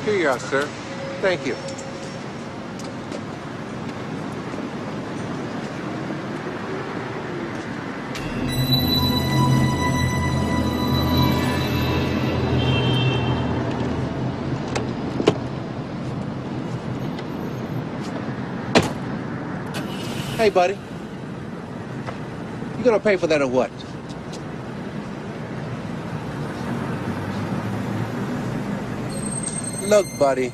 Here you are, sir. Thank you. Hey, buddy. You gonna pay for that or what? Look, buddy,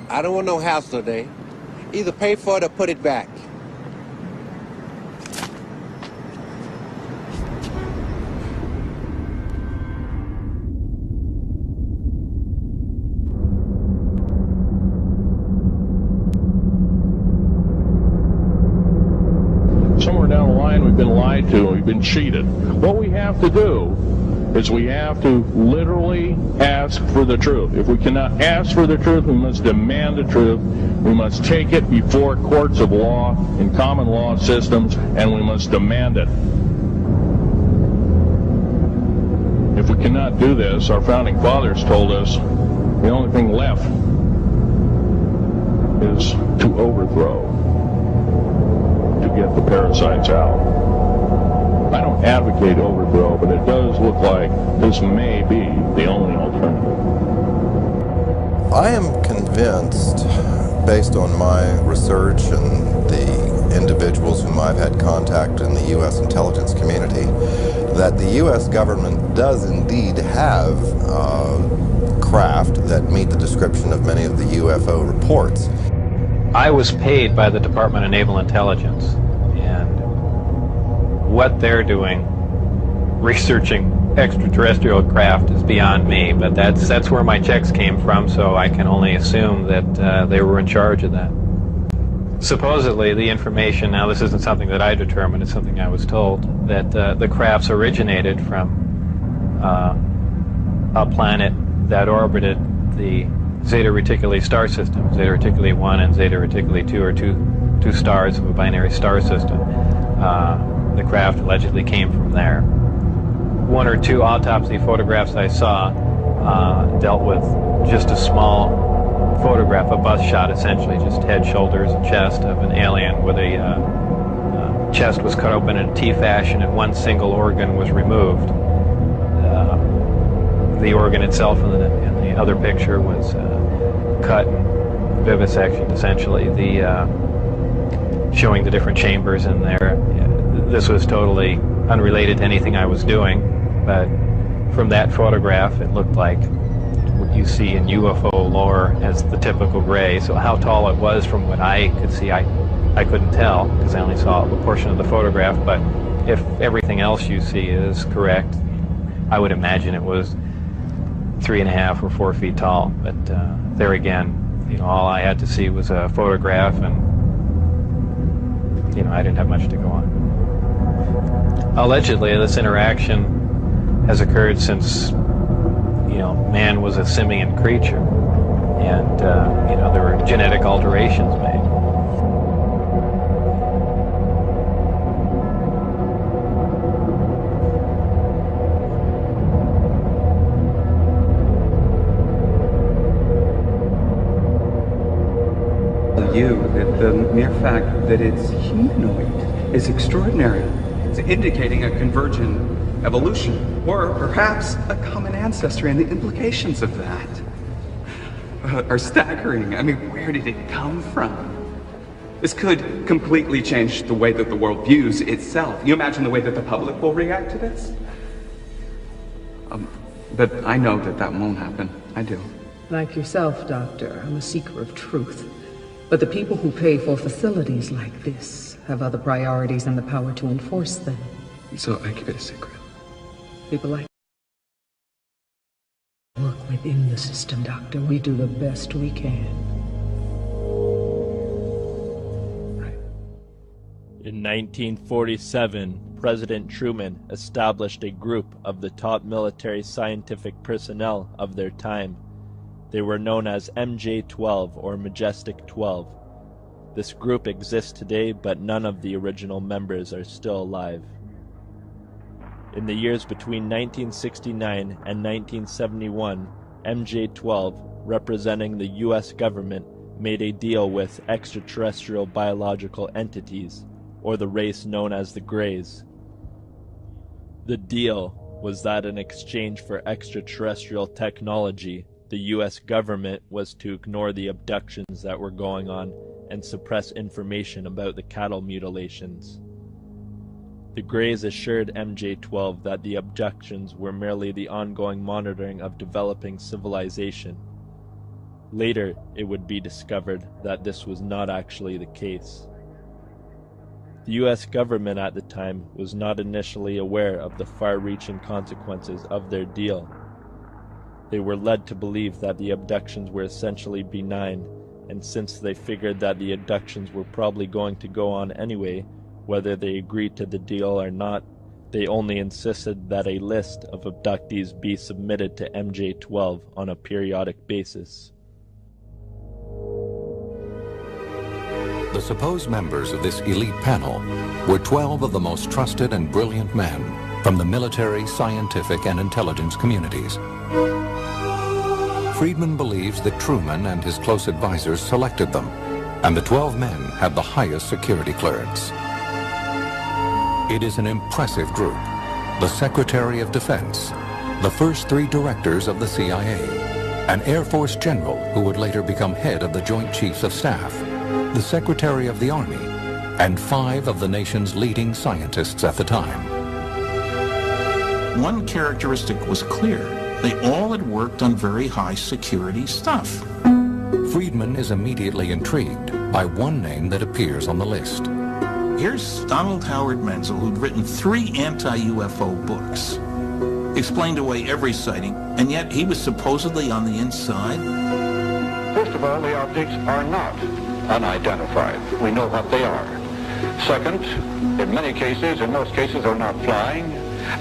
I don't want no hassle today. Either pay for it or put it back. Somewhere down the line, we've been lied to, we've been cheated. What we have to do is we have to literally ask for the truth. If we cannot ask for the truth, we must demand the truth. We must take it before courts of law and common law systems, and we must demand it. If we cannot do this, our founding fathers told us the only thing left is to overthrow, to get the parasites out. I don't advocate overthrow, but it does look like this may be the only alternative. I am convinced, based on my research and the individuals whom I've had contact in the U.S. intelligence community, that the U.S. government does indeed have craft that meet the description of many of the UFO reports. I was paid by the Department of Naval Intelligence, and what they're doing, researching extraterrestrial craft, is beyond me, but that's where my checks came from, so I can only assume that they were in charge of that. Supposedly, the information, now this isn't something that I determined, it's something I was told, that the crafts originated from a planet that orbited the Zeta Reticuli star system. Zeta Reticuli 1 and Zeta Reticuli 2 are two stars of a binary star system. The craft allegedly came from there. One or two autopsy photographs I saw dealt with just a small photograph, a bust shot essentially, just head, shoulders, and chest of an alien with a chest was cut open in a T fashion and one single organ was removed. The organ itself in the other picture was cut and vivisectioned essentially, showing the different chambers in there. This was totally unrelated to anything I was doing, but from that photograph it looked like what you see in UFO lore as the typical gray. So how tall it was from what I could see, I couldn't tell because I only saw a portion of the photograph, but if everything else you see is correct, I would imagine it was 3.5 or 4 feet tall. But there again, all I had to see was a photograph, and I didn't have much to go on. Allegedly, this interaction has occurred since, man was a simian creature, and, there were genetic alterations made. That the mere fact that it's humanoid is extraordinary. It's indicating a convergent evolution, or perhaps a common ancestry and the implications of that. are staggering. I mean, where did it come from? This could completely change the way that the world views itself. You imagine the way that the public will react to this? But I know that that won't happen. I do. Like yourself, Doctor, I'm a seeker of truth. But the people who pay for facilities like this have other priorities and the power to enforce them. So I keep it a secret. People like work within the system, Doctor. We do the best we can. In 1947, President Truman established a group of the top military scientific personnel of their time. They were known as MJ-12 or Majestic 12. This group exists today, but none of the original members are still alive. In the years between 1969 and 1971, MJ-12, representing the U.S. government, made a deal with extraterrestrial biological entities, or the race known as the Greys. The deal was that in exchange for extraterrestrial technology, the U.S. government was to ignore the abductions that were going on and suppress information about the cattle mutilations. The Greys assured MJ-12 that the abductions were merely the ongoing monitoring of developing civilization. Later, it would be discovered that this was not actually the case. The U.S. government at the time was not initially aware of the far-reaching consequences of their deal. They were led to believe that the abductions were essentially benign, and since they figured that the abductions were probably going to go on anyway, whether they agreed to the deal or not, they only insisted that a list of abductees be submitted to MJ-12 on a periodic basis. The supposed members of this elite panel were 12 of the most trusted and brilliant men from the military, scientific, and intelligence communities. Friedman believes that Truman and his close advisors selected them, and the 12 men had the highest security clearance. It is an impressive group. The Secretary of Defense, the first 3 directors of the CIA, an Air Force general who would later become head of the Joint Chiefs of Staff, the Secretary of the Army, and 5 of the nation's leading scientists at the time. One characteristic was clear. They all had worked on very high security stuff. Friedman is immediately intrigued by one name that appears on the list. Here's Donald Howard Menzel, who'd written 3 anti-UFO books. Explained away every sighting, and yet he was supposedly on the inside. First of all, the objects are not unidentified. We know what they are. Second, in many cases, in most cases, they're not flying.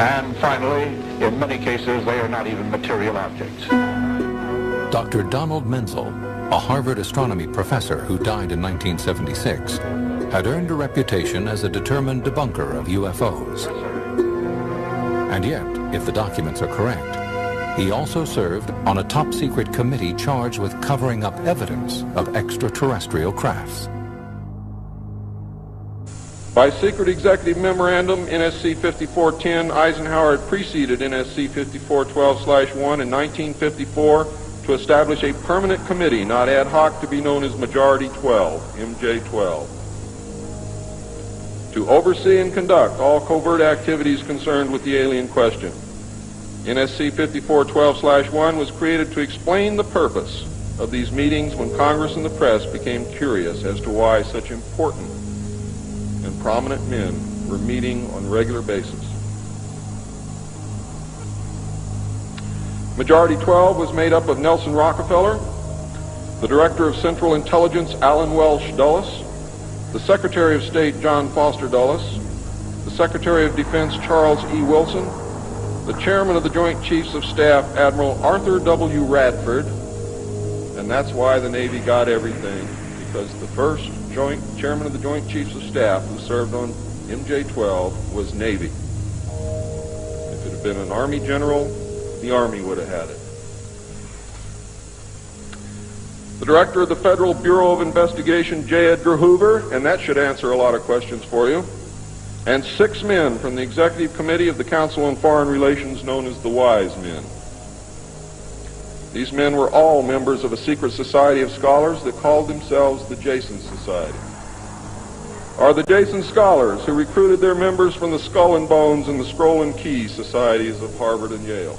And finally, in many cases, they are not even material objects. Dr. Donald Menzel, a Harvard astronomy professor who died in 1976, had earned a reputation as a determined debunker of UFOs. And yet, if the documents are correct, he also served on a top-secret committee charged with covering up evidence of extraterrestrial crafts. By secret executive memorandum, NSC 5410, Eisenhower had preceded NSC 5412/1 in 1954 to establish a permanent committee, not ad hoc, to be known as Majority 12, MJ-12, to oversee and conduct all covert activities concerned with the alien question. NSC 5412/1 was created to explain the purpose of these meetings when Congress and the press became curious as to why such important and prominent men were meeting on a regular basis. Majority 12 was made up of Nelson Rockefeller, the Director of Central Intelligence Alan Welsh Dulles, the Secretary of State John Foster Dulles, the Secretary of Defense Charles E. Wilson, the Chairman of the Joint Chiefs of Staff Admiral Arthur W. Radford, and that's why the Navy got everything, because the first Chairman of the Joint Chiefs of Staff who served on MJ-12 was Navy. If it had been an Army general, the Army would have had it. The Director of the Federal Bureau of Investigation, J. Edgar Hoover, and that should answer a lot of questions for you, and 6 men from the Executive Committee of the Council on Foreign Relations known as the Wise Men. These men were all members of a secret society of scholars that called themselves the Jason Society. Are the Jason Scholars who recruited their members from the Skull and Bones and the Scroll and Key societies of Harvard and Yale.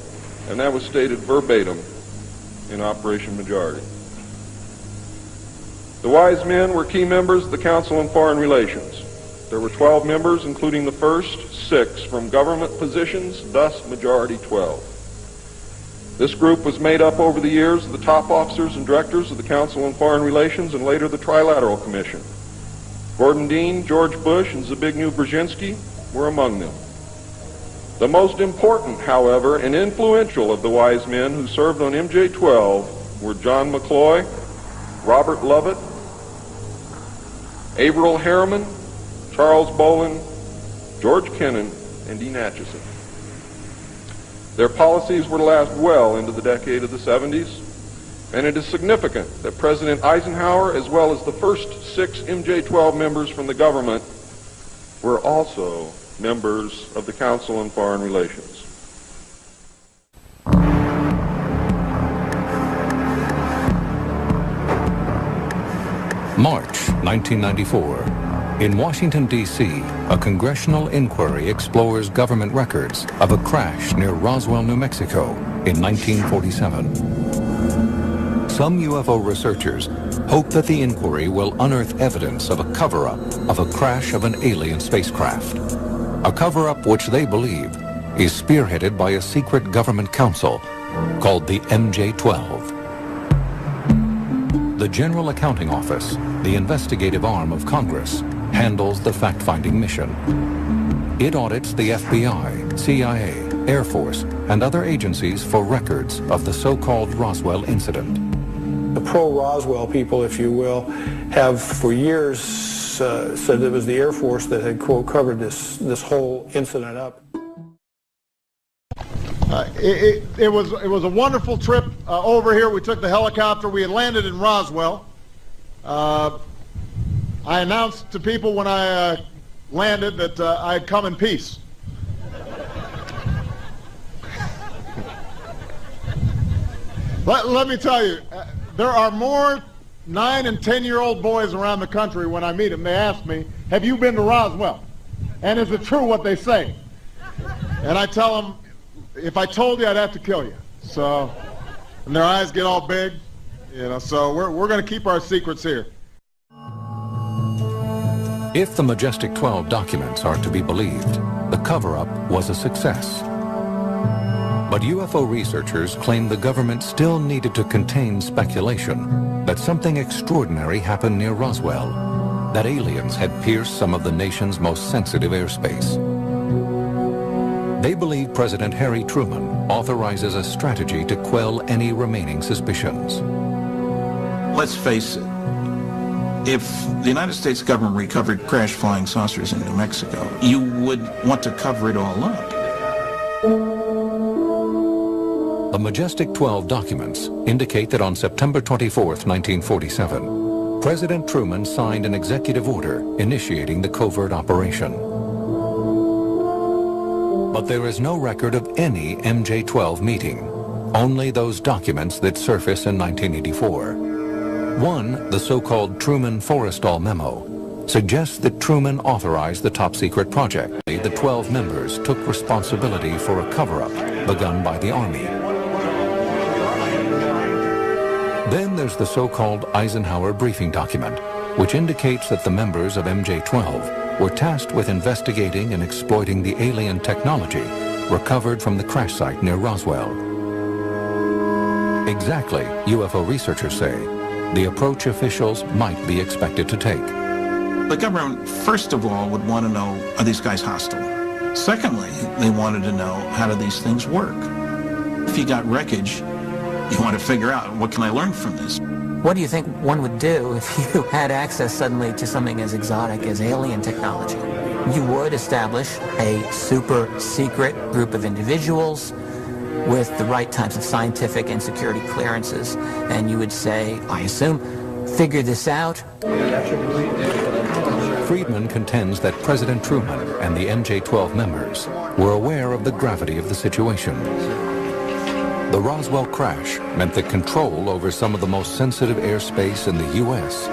And that was stated verbatim in Operation Majority. The wise men were key members of the Council on Foreign Relations. There were 12 members, including the first 6 from government positions, thus majority 12. This group was made up over the years of the top officers and directors of the Council on Foreign Relations and later the Trilateral Commission. Gordon Dean, George Bush, and Zbigniew Brzezinski were among them. The most important, however, and influential of the wise men who served on MJ-12 were John McCloy, Robert Lovett, Averill Harriman, Charles Bolin, George Kennan, and Dean Acheson. Their policies were to last well into the decade of the 70s, and it is significant that President Eisenhower, as well as the first 6 MJ-12 members from the government, were also members of the Council on Foreign Relations. March 1994. In Washington, D.C., a congressional inquiry explores government records of a crash near Roswell, New Mexico in 1947. Some UFO researchers hope that the inquiry will unearth evidence of a cover-up of a crash of an alien spacecraft. A cover-up which they believe is spearheaded by a secret government council called the MJ-12. The General Accounting Office, the investigative arm of Congress, handles the fact-finding mission. It audits the FBI, CIA, Air Force, and other agencies for records of the so-called Roswell incident. The pro-Roswell people, if you will, have for years said it was the Air Force that had, quote, covered this whole incident up. It was a wonderful trip over here. We took the helicopter. We had landed in Roswell. I announced to people when I landed that I had come in peace. Let me tell you, there are more 9- and 10-year-old boys around the country when I meet them. They ask me, have you been to Roswell? And is it true what they say? And I tell them, if I told you, I'd have to kill you. So, and their eyes get all big, you know, so we're going to keep our secrets here. If the Majestic 12 documents are to be believed, the cover-up was a success. But UFO researchers claim the government still needed to contain speculation that something extraordinary happened near Roswell, that aliens had pierced some of the nation's most sensitive airspace. They believe President Harry Truman authorizes a strategy to quell any remaining suspicions. Let's face it, if the United States government recovered crashed flying saucers in New Mexico, you would want to cover it all up. The Majestic 12 documents indicate that on September 24th, 1947, President Truman signed an executive order initiating the covert operation. But there is no record of any MJ-12 meeting, only those documents that surface in 1984. One, the so-called Truman-Forrestal memo, suggests that Truman authorized the top-secret project. The 12 members took responsibility for a cover-up begun by the Army. Then there's the so-called Eisenhower briefing document, which indicates that the members of MJ-12 were tasked with investigating and exploiting the alien technology recovered from the crash site near Roswell. Exactly, UFO researchers say, the approach officials might be expected to take. The government, first of all, would want to know, are these guys hostile? Secondly, they wanted to know, how do these things work? If you got wreckage, you want to figure out, what can I learn from this? What do you think one would do if you had access suddenly to something as exotic as alien technology? You would establish a super secret group of individuals with the right types of scientific and security clearances, and you would say, I assume, figure this out. Friedman contends that President Truman and the MJ-12 members were aware of the gravity of the situation. The Roswell crash meant that control over some of the most sensitive airspace in the U.S.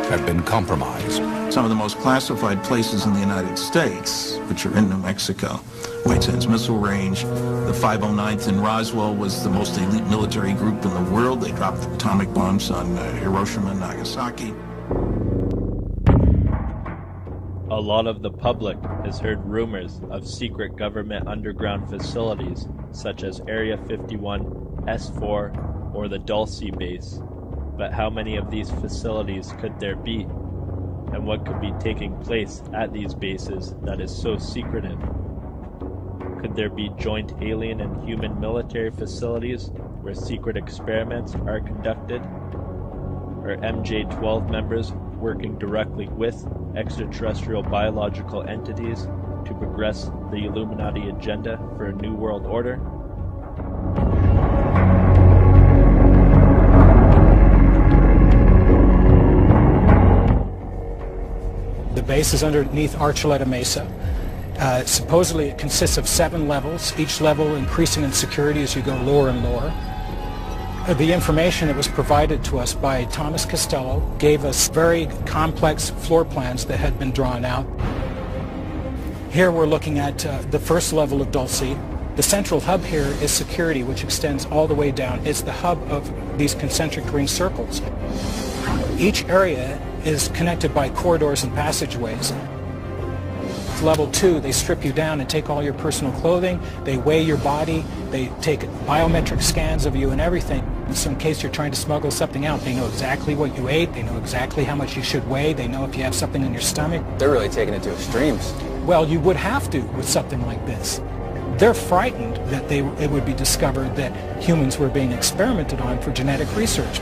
had been compromised. Some of the most classified places in the United States, which are in New Mexico, White Sands Missile Range, the 509th in Roswell was the most elite military group in the world. They dropped atomic bombs on Hiroshima and Nagasaki. A lot of the public has heard rumors of secret government underground facilities such as Area 51, S4, or the Dulce base. But how many of these facilities could there be? And what could be taking place at these bases that is so secretive? Could there be joint alien and human military facilities where secret experiments are conducted? Are MJ-12 members working directly with extraterrestrial biological entities to progress the Illuminati agenda for a new world order? The base is underneath Archuleta Mesa. Supposedly it consists of 7 levels, each level increasing in security as you go lower and lower. The information that was provided to us by Thomas Costello gave us very complex floor plans that had been drawn out. Here we're looking at the first level of Dulce. The central hub here is security, which extends all the way down. It's the hub of these concentric ring circles. Each area is connected by corridors and passageways. Level 2, they strip you down and take all your personal clothing, they weigh your body, they take biometric scans of you and everything. So in case you're trying to smuggle something out, they know exactly what you ate, they know exactly how much you should weigh, they know if you have something in your stomach. They're really taking it to extremes. Well, you would have to with something like this. They're frightened that it would be discovered that humans were being experimented on for genetic research.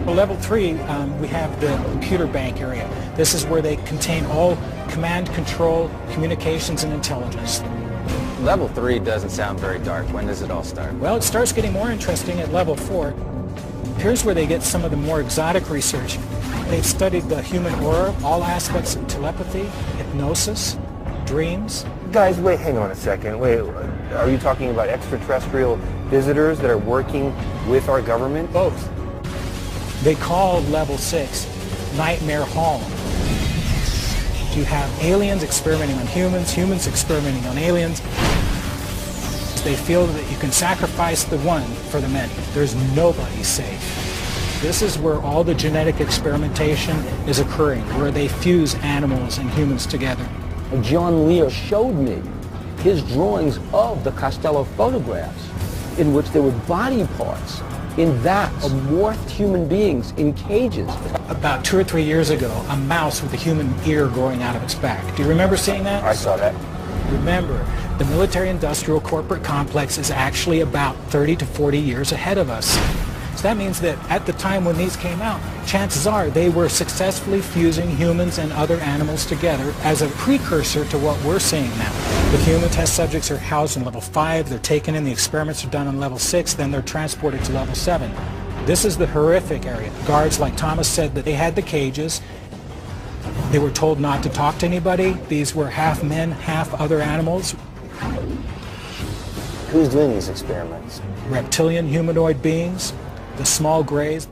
Level 3, we have the computer bank area. This is where they contain all command, control, communications, and intelligence. Level 3 doesn't sound very dark. When does it all start? Well, it starts getting more interesting at level 4. Here's where they get some of the more exotic research. They've studied the human aura, all aspects of telepathy, hypnosis, dreams. Guys, wait, hang on a second. Wait, are you talking about extraterrestrial visitors that are working with our government? Both. They call level 6 Nightmare Hall. You have aliens experimenting on humans, humans experimenting on aliens. They feel that you can sacrifice the one for the many. There's nobody safe. This is where all the genetic experimentation is occurring, where they fuse animals and humans together. John Lear showed me his drawings of the Costello photographs in which there were body parts in vats of morphed human beings in cages. About 2 or 3 years ago, a mouse with a human ear growing out of its back. Do you remember seeing that? I saw that. Remember, the military-industrial corporate complex is actually about 30 to 40 years ahead of us. So that means that at the time when these came out, chances are they were successfully fusing humans and other animals together as a precursor to what we're seeing now. The human test subjects are housed in level 5, they're taken in, the experiments are done on level 6, then they're transported to level 7. This is the horrific area. Guards, like Thomas said, that they had the cages. They were told not to talk to anybody. These were half men, half other animals. Who's doing these experiments? Reptilian humanoid beings, the small grays.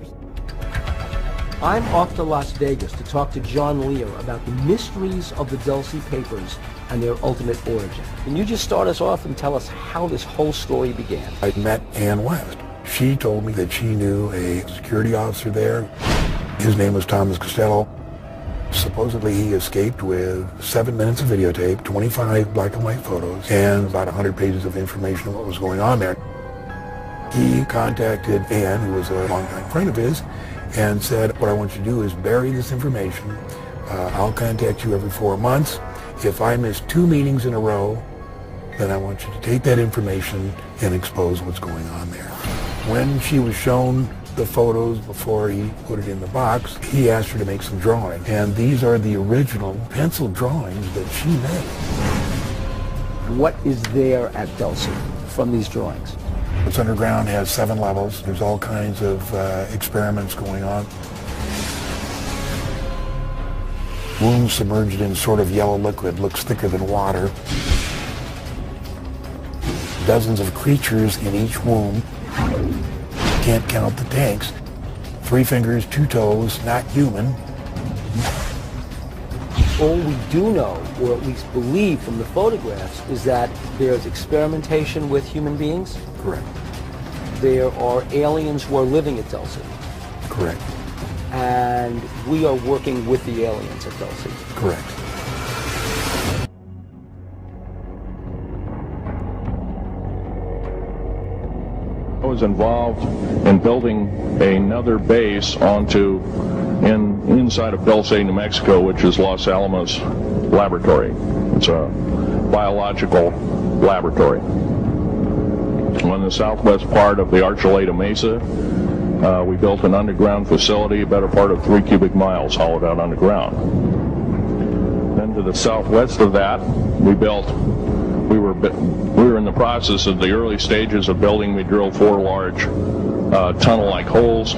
I'm off to Las Vegas to talk to John Lear about the mysteries of the Dulce papers and their ultimate origin. Can you just start us off and tell us how this whole story began? I met Ann West. She told me that she knew a security officer there. His name was Thomas Costello. Supposedly he escaped with 7 minutes of videotape, 25 black and white photos, and about 100 pages of information on what was going on there. He contacted Ann, who was a longtime friend of his, and said, what I want you to do is bury this information. I'll contact you every 4 months. If I miss 2 meetings in a row, then I want you to take that information and expose what's going on there. When she was shown the photos before he put it in the box, he asked her to make some drawings. And these are the original pencil drawings that she made. What is there at Dulce from these drawings? What's underground has 7 levels. There's all kinds of experiments going on. Wounds submerged in sort of yellow liquid, looks thicker than water. dozens of creatures in each womb. Can't count the tanks. 3 fingers, 2 toes, not human. All we do know, or at least believe from the photographs, is that there's experimentation with human beings. Correct. There are aliens who are living at Dulce. Correct. And we are working with the aliens at Dulce. Correct. I was involved in building another base inside of Dulce, New Mexico, which is Los Alamos Laboratory. It's a biological laboratory. On the southwest part of the Archuleta Mesa, we built an underground facility, a better part of 3 cubic miles hollowed out underground. Then to the southwest of that, we were in the process of the early stages of building. We drilled 4 large tunnel-like holes.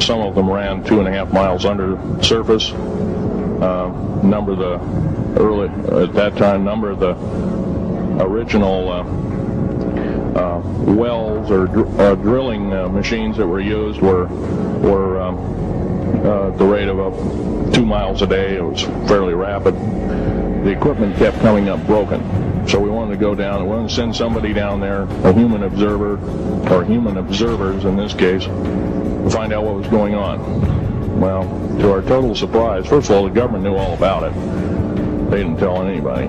Some of them ran 2.5 miles under surface. Number of the original wells or drilling machines that were used were at the rate of 2 miles a day. It was fairly rapid. The equipment kept coming up broken. So we wanted to go down, we wanted to send somebody down there, a human observer, or human observers in this case, to find out what was going on. Well, to our total surprise, first of all, the government knew all about it. They didn't tell anybody.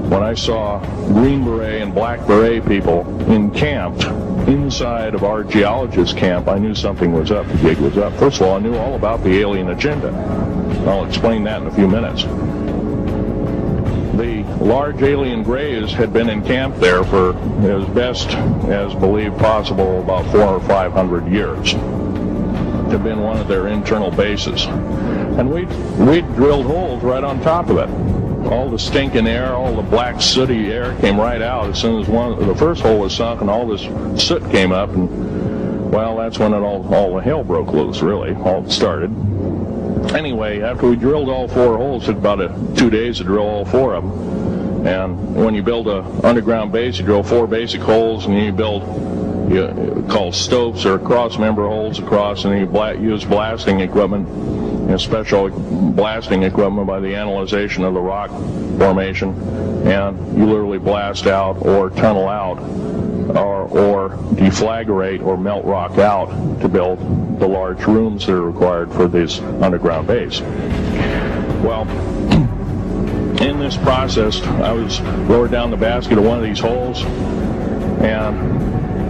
When I saw Green Beret and Black Beret people encamped inside of our geologist camp, I knew something was up, the gig was up. First of all, I knew all about the alien agenda. I'll explain that in a few minutes. The large alien grays had been encamped there for as best as believed possible about 400 or 500 years. It had been one of their internal bases. And we'd drilled holes right on top of it. All the stinking air, all the black sooty air came right out as soon as the first hole was sunk, and all this soot came up, and well, that's when all the hell broke loose, really, all started. Anyway, after we drilled all 4 holes, it took about 2 days to drill all 4 of them. And when you build an underground base, you drill 4 basic holes, and then you build called stopes or cross-member holes across, and then you use blasting equipment, special blasting equipment by the analyzation of the rock formation, and you literally blast out or tunnel out or deflagrate or melt rock out to build the large rooms that are required for this underground base. Well, in this process, I was lowered down the basket of one of these holes, and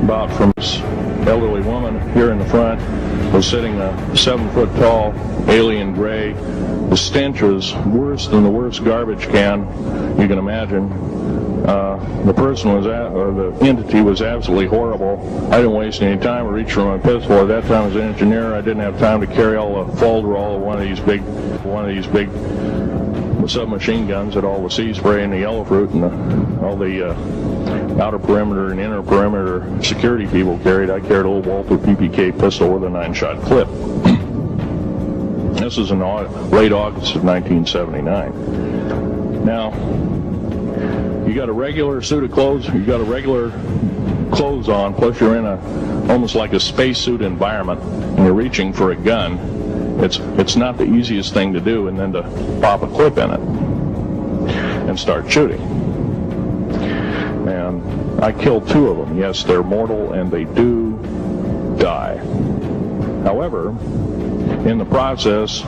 about from this elderly woman here in the front was sitting a 7-foot-tall alien gray. The stench was worse than the worst garbage can you can imagine. The person was the entity was absolutely horrible. I didn't waste any time to reach for my pistol. At that time, as an engineer, I didn't have time to carry all the folderol of one of these big submachine guns that all the sea spray and the yellow fruit and all the outer perimeter and inner perimeter security people carried. I carried a little Walther PPK pistol with a 9-shot clip. This is in late August of 1979. Now, you got a regular suit of clothes, you got a regular clothes on, plus you're in almost like a spacesuit environment, and you're reaching for a gun. It's not the easiest thing to do, and then to pop a clip in it and start shooting. And I killed 2 of them. Yes, they're mortal, and they do die. However, in the process,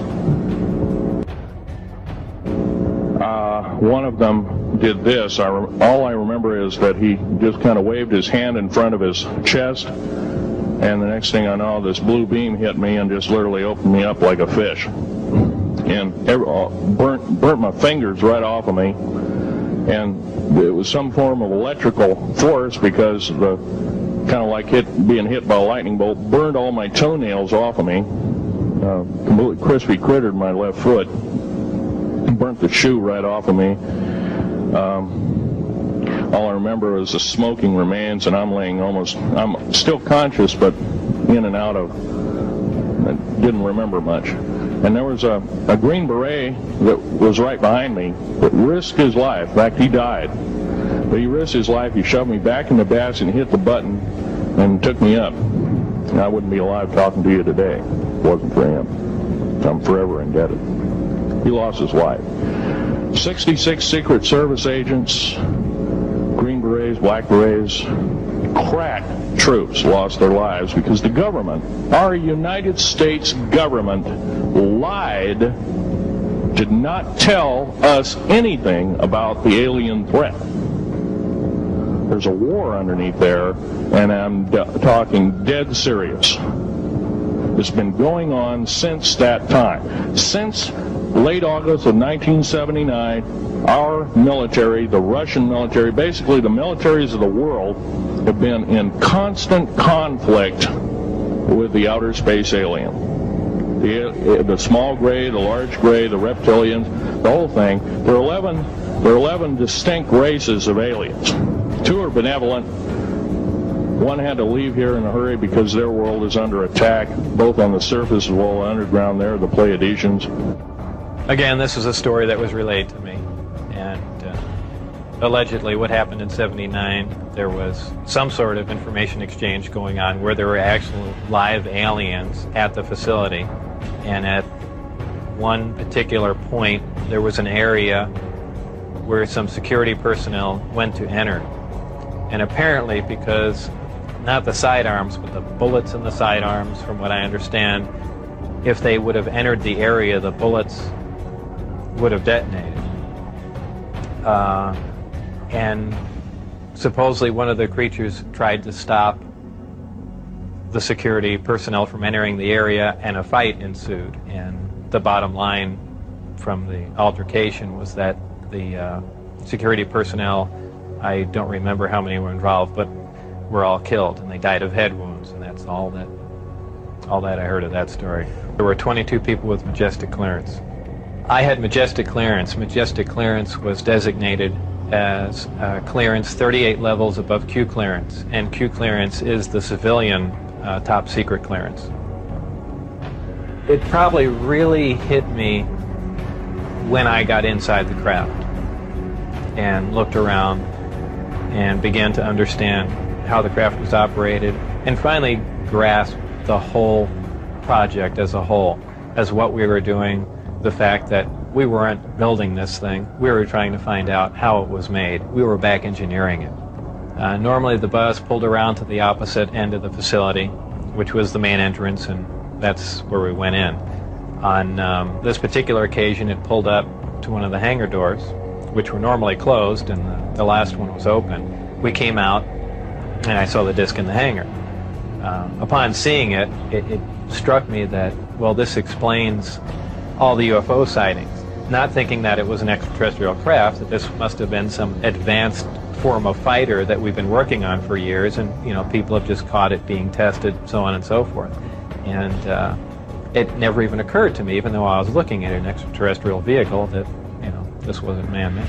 one of them did this. All I remember is that he just kind of waved his hand in front of his chest, and the next thing I know, this blue beam hit me and just literally opened me up like a fish, and burnt my fingers right off of me. And it was some form of electrical force, because the kind of like being hit by a lightning bolt burned all my toenails off of me. Completely crispy crittered my left foot, burnt the shoe right off of me. All I remember is the smoking remains, and I'm still conscious, but in and out of, I didn't remember much. And there was a Green Beret that was right behind me that risked his life. In fact, he died. But he risked his life. He shoved me back in the basket and hit the button and took me up. And I wouldn't be alive talking to you today if it wasn't for him. I'm forever indebted. He lost his life. 66 Secret Service agents, Green Berets, Black Berets, crack troops lost their lives because the government, our United States government, lied, did not tell us anything about the alien threat. There's a war underneath there, and I'm talking dead serious. It's been going on since that time. Since late August of 1979, our military, the Russian military, basically the militaries of the world, have been in constant conflict with the outer space alien. The small gray, the large gray, the reptilians, the whole thing. There are 11 distinct races of aliens. 2 are benevolent. 1 had to leave here in a hurry because their world is under attack, both on the surface as well as underground there, the Pleiadians. Again, this is a story that was relayed to me. And allegedly what happened in '79, there was some sort of information exchange going on where there were actual live aliens at the facility. And at one particular point, there was an area where some security personnel went to enter. And apparently, because not the sidearms, but the bullets in the sidearms, from what I understand, if they would have entered the area, the bullets would have detonated. And supposedly one of the creatures tried to stop the security personnel from entering the area, and a fight ensued. And the bottom line from the altercation was that the security personnel, I don't remember how many were involved, but were all killed, and they died of head wounds, and that's all that I heard of that story. There were 22 people with Majestic clearance. I had Majestic clearance. Majestic clearance was designated as clearance 38 levels above Q clearance, and Q clearance is the civilian top secret clearance. It probably really hit me when I got inside the craft and looked around and began to understand how the craft was operated, and finally grasped the whole project as a whole, as what we were doing, the fact that we weren't building this thing, we were trying to find out how it was made. We were back engineering it. Normally the bus pulled around to the opposite end of the facility, which was the main entrance, and that's where we went in. On this particular occasion, it pulled up to one of the hangar doors, which were normally closed, and the last one was open. We came out, and I saw the disc in the hangar. Upon seeing it, it struck me that, well, this explains all the UFO sightings. Not thinking that it was an extraterrestrial craft, that this must have been some advanced form of fighter that we've been working on for years, and people have just caught it being tested, so on and so forth. And it never even occurred to me, even though I was looking at an extraterrestrial vehicle, that this wasn't man-made.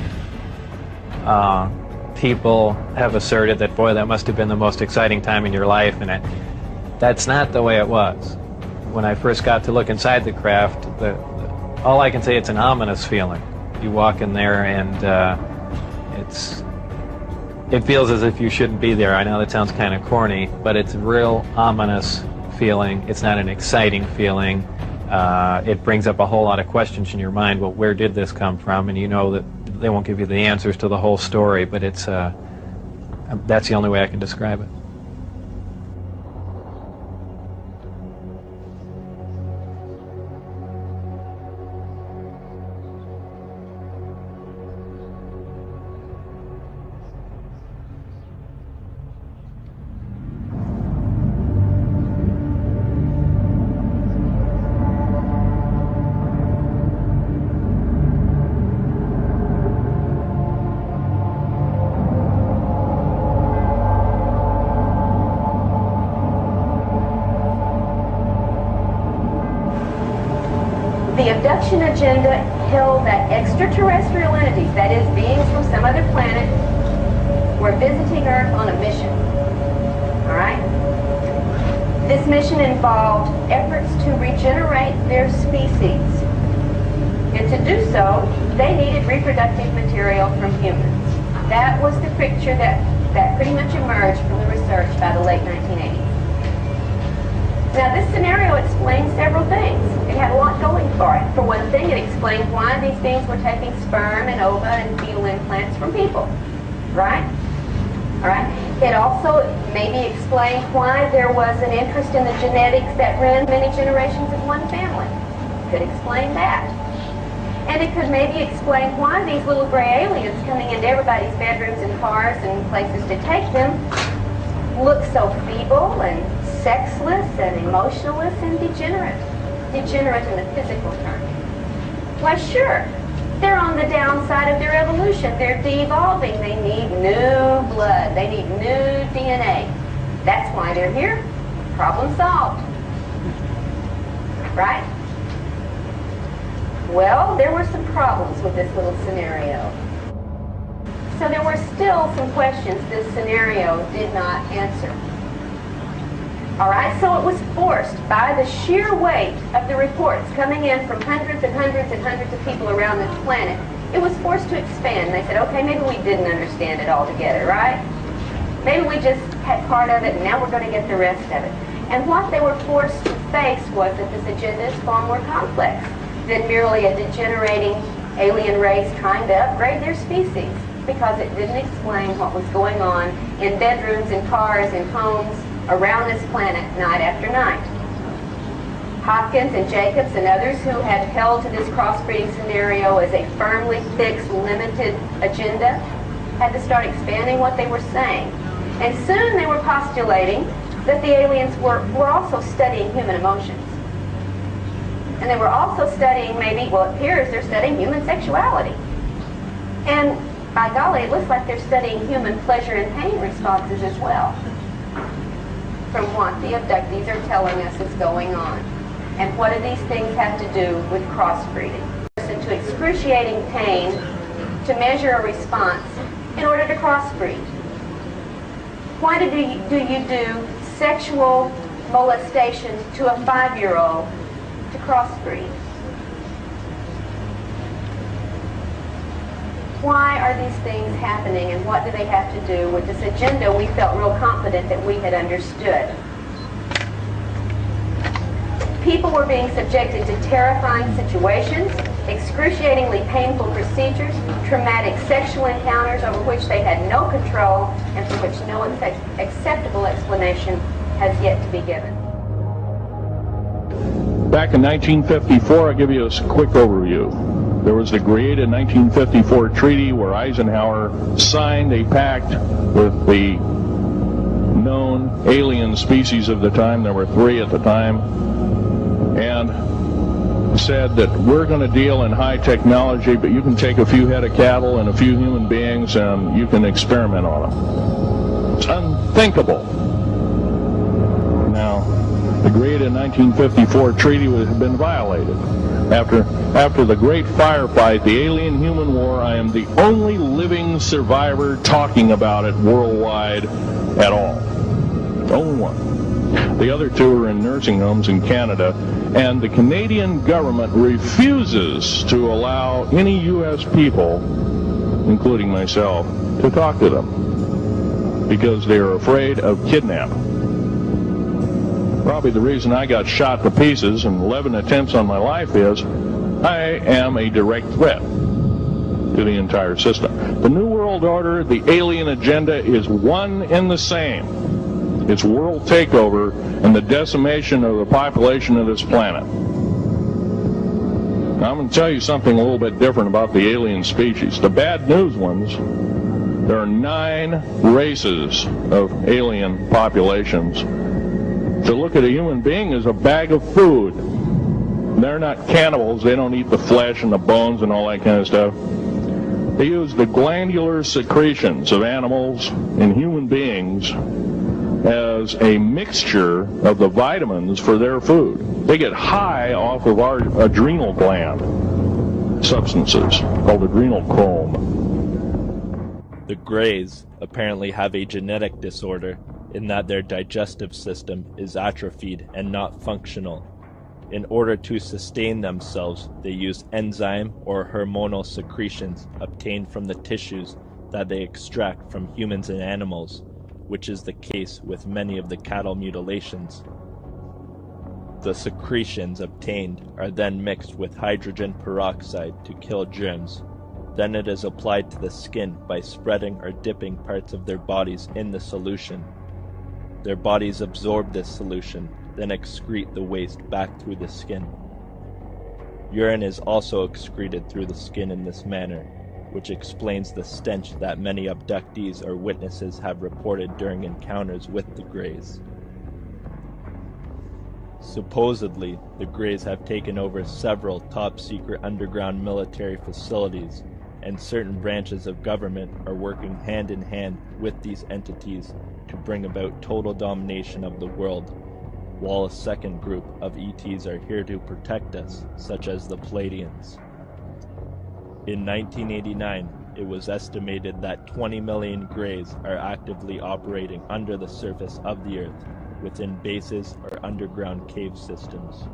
People have asserted that, boy, that must have been the most exciting time in your life, and that's not the way it was. When I first got to look inside the craft, all I can say, it's an ominous feeling. You walk in there, and it feels as if you shouldn't be there. I know that sounds kind of corny, but it's a real ominous feeling. It's not an exciting feeling. It brings up a whole lot of questions in your mind. Well, where did this come from? And you know that they won't give you the answers to the whole story, but it's that's the only way I can describe it. The abduction agenda held that extraterrestrial entities, that is, beings from some other planet, were visiting Earth on a mission. All right? This mission involved efforts to regenerate their species. And to do so, they needed reproductive material from humans. That was the picture that pretty much emerged from the research by the late 1980s. Now, this scenario explains several things. It had a lot going for it. For one thing, it explained why these beings were taking sperm and ova and fetal implants from people, right? All right. It also maybe explained why there was an interest in the genetics that ran many generations of one family. Could explain that. And it could maybe explain why these little gray aliens coming into everybody's bedrooms and cars and places to take them look so feeble and sexless and emotionless and degenerate. Degenerate in the physical term. Why, sure. They're on the downside of their evolution. They're de-evolving. They need new blood. They need new DNA. That's why they're here. Problem solved. Right? Well, there were some problems with this little scenario. So there were still some questions this scenario did not answer. All right, so it was forced by the sheer weight of the reports coming in from hundreds and hundreds and hundreds of people around this planet. It was forced to expand. They said, okay, maybe we didn't understand it altogether, right? Maybe we just had part of it and now we're going to get the rest of it. And what they were forced to face was that this agenda is far more complex than merely a degenerating alien race trying to upgrade their species, because it didn't explain what was going on in bedrooms and cars and homes around this planet night after night. Hopkins and Jacobs and others who had held to this crossbreeding scenario as a firmly fixed, limited agenda had to start expanding what they were saying. And soon they were postulating that the aliens were also studying human emotions. And they were also studying, maybe, well, it appears they're studying human sexuality. And by golly, it looks like they're studying human pleasure and pain responses as well, from what the abductees are telling us is going on. And what do these things have to do with crossbreeding? To excruciating pain to measure a response in order to crossbreed. Why do you do sexual molestation to a 5-year-old to crossbreed? Why are these things happening, and what do they have to do with this agenda we felt real confident that we had understood? People were being subjected to terrifying situations, excruciatingly painful procedures, traumatic sexual encounters over which they had no control and for which no acceptable explanation has yet to be given. Back in 1954, I'll give you a quick overview. There was the Greada 1954 treaty where Eisenhower signed a pact with the known alien species of the time. There were 3 at the time. And said that we're going to deal in high technology, but you can take a few head of cattle and a few human beings and you can experiment on them. It's unthinkable. Now, the Greada 1954 treaty had been violated. After the great firefight, the alien-human war, I am the only living survivor talking about it worldwide at all. The only one. The other 2 are in nursing homes in Canada, and the Canadian government refuses to allow any U.S. people, including myself, to talk to them because they are afraid of kidnapping. Probably the reason I got shot to pieces and 11 attempts on my life is I am a direct threat to the entire system. The New World Order, the alien agenda is one and the same. It's world takeover and the decimation of the population of this planet. Now, I'm going to tell you something a little bit different about the alien species. The bad news ones, there are 9 races of alien populations. To look at a human being as a bag of food. They're not cannibals. They don't eat the flesh and the bones and all that kind of stuff. They use the glandular secretions of animals and human beings as a mixture of the vitamins for their food. They get high off of our adrenal gland substances called adrenochrome. The Greys apparently have a genetic disorder in that their digestive system is atrophied and not functional. In order to sustain themselves, they use enzyme or hormonal secretions obtained from the tissues that they extract from humans and animals, which is the case with many of the cattle mutilations. The secretions obtained are then mixed with hydrogen peroxide to kill germs. Then it is applied to the skin by spreading or dipping parts of their bodies in the solution. Their bodies absorb this solution, then excrete the waste back through the skin. Urine is also excreted through the skin in this manner, which explains the stench that many abductees or witnesses have reported during encounters with the Greys. Supposedly, the Greys have taken over several top-secret underground military facilities, and certain branches of government are working hand-in-hand with these entities to bring about total domination of the world, while a second group of ETs are here to protect us, such as the Pleiadians. In 1989, it was estimated that 20 million Greys are actively operating under the surface of the Earth, within bases or underground cave systems.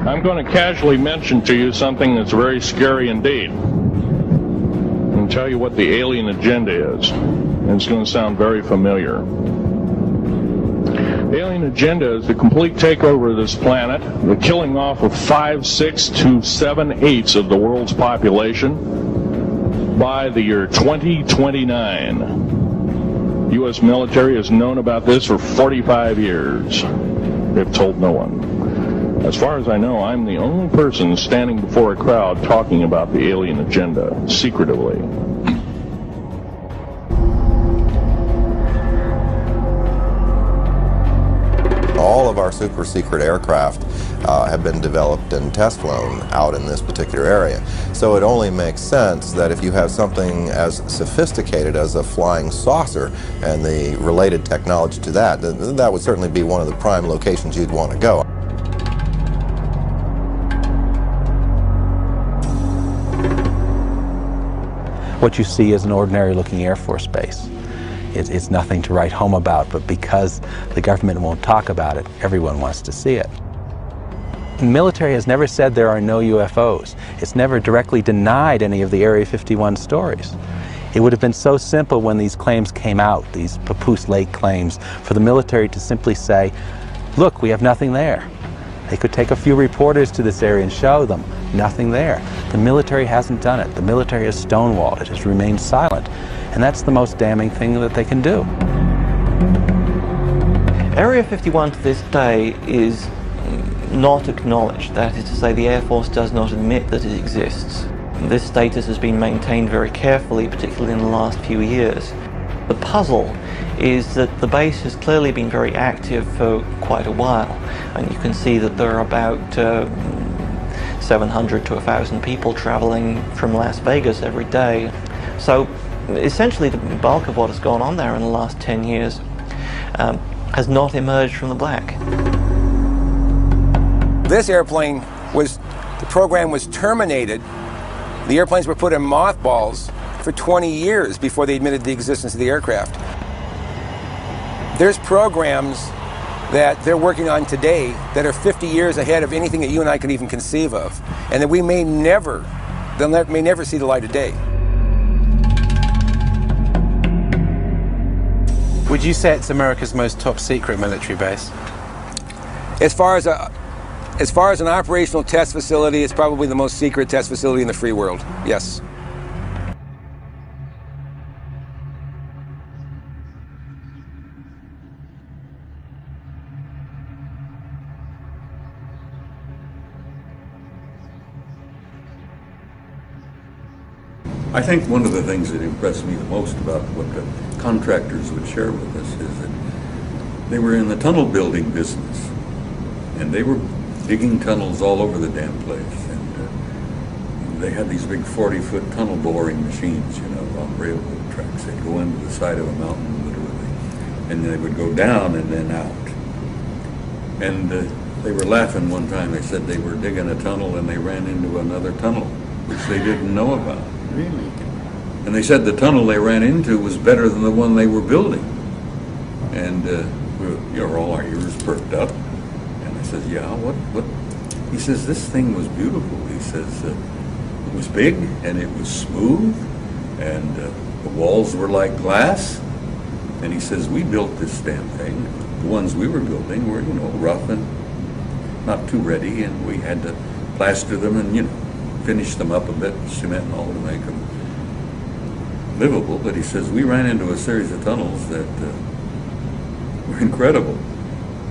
I'm going to casually mention to you something that's very scary indeed, and tell you what the alien agenda is. And it's going to sound very familiar. The alien agenda is the complete takeover of this planet, the killing off of 5, 6 to 7/8 of the world's population by the year 2029. U.S. military has known about this for 45 years. They've told no one. As far as I know, I'm the only person standing before a crowd talking about the alien agenda, secretively. All of our super secret aircraft have been developed and test flown out in this particular area. So it only makes sense that if you have something as sophisticated as a flying saucer and the related technology to that, that would certainly be one of the prime locations you'd want to go. What you see is an ordinary looking Air Force base. It's nothing to write home about, but because the government won't talk about it, everyone wants to see it. The military has never said there are no UFOs. It's never directly denied any of the Area 51 stories. It would have been so simple when these claims came out, these Papoose Lake claims, for the military to simply say, look, we have nothing there. They could take a few reporters to this area and show them, nothing there. The military hasn't done it. The military has stonewalled. It has remained silent. And that's the most damning thing that they can do. Area 51 to this day is not acknowledged. That is to say, the Air Force does not admit that it exists. This status has been maintained very carefully, particularly in the last few years. The puzzle is that the base has clearly been very active for quite a while, and you can see that there are about 700 to 1,000 people traveling from Las Vegas every day. So essentially the bulk of what has gone on there in the last 10 years has not emerged from the black. This airplane the program was terminated. The airplanes were put in mothballs for 20 years before they admitted the existence of the aircraft. There's programs that they're working on today that are 50 years ahead of anything that you and I can even conceive of, and that we may never see the light of day. Would you say it's America's most top secret military base? As far as an operational test facility, it's probably the most secret test facility in the free world, yes. I think one of the things that impressed me the most about what the contractors would share with us is that they were in the tunnel building business, and they were digging tunnels all over the damn place, and they had these big 40-foot tunnel boring machines, you know, on railroad tracks. They'd go into the side of a mountain, literally, and they would go down and then out. And they were laughing one time. They said they were digging a tunnel and they ran into another tunnel, which they didn't know about. Really? And they said the tunnel they ran into was better than the one they were building. And all our ears perked up. And I said, yeah, what? He says, this thing was beautiful. He says, it was big and it was smooth and the walls were like glass. And he says, we built this damn thing. The ones we were building were, rough and not too ready, and we had to plaster them and, finish them up a bit with cement and all to make them livable. But he says, we ran into a series of tunnels that were incredible.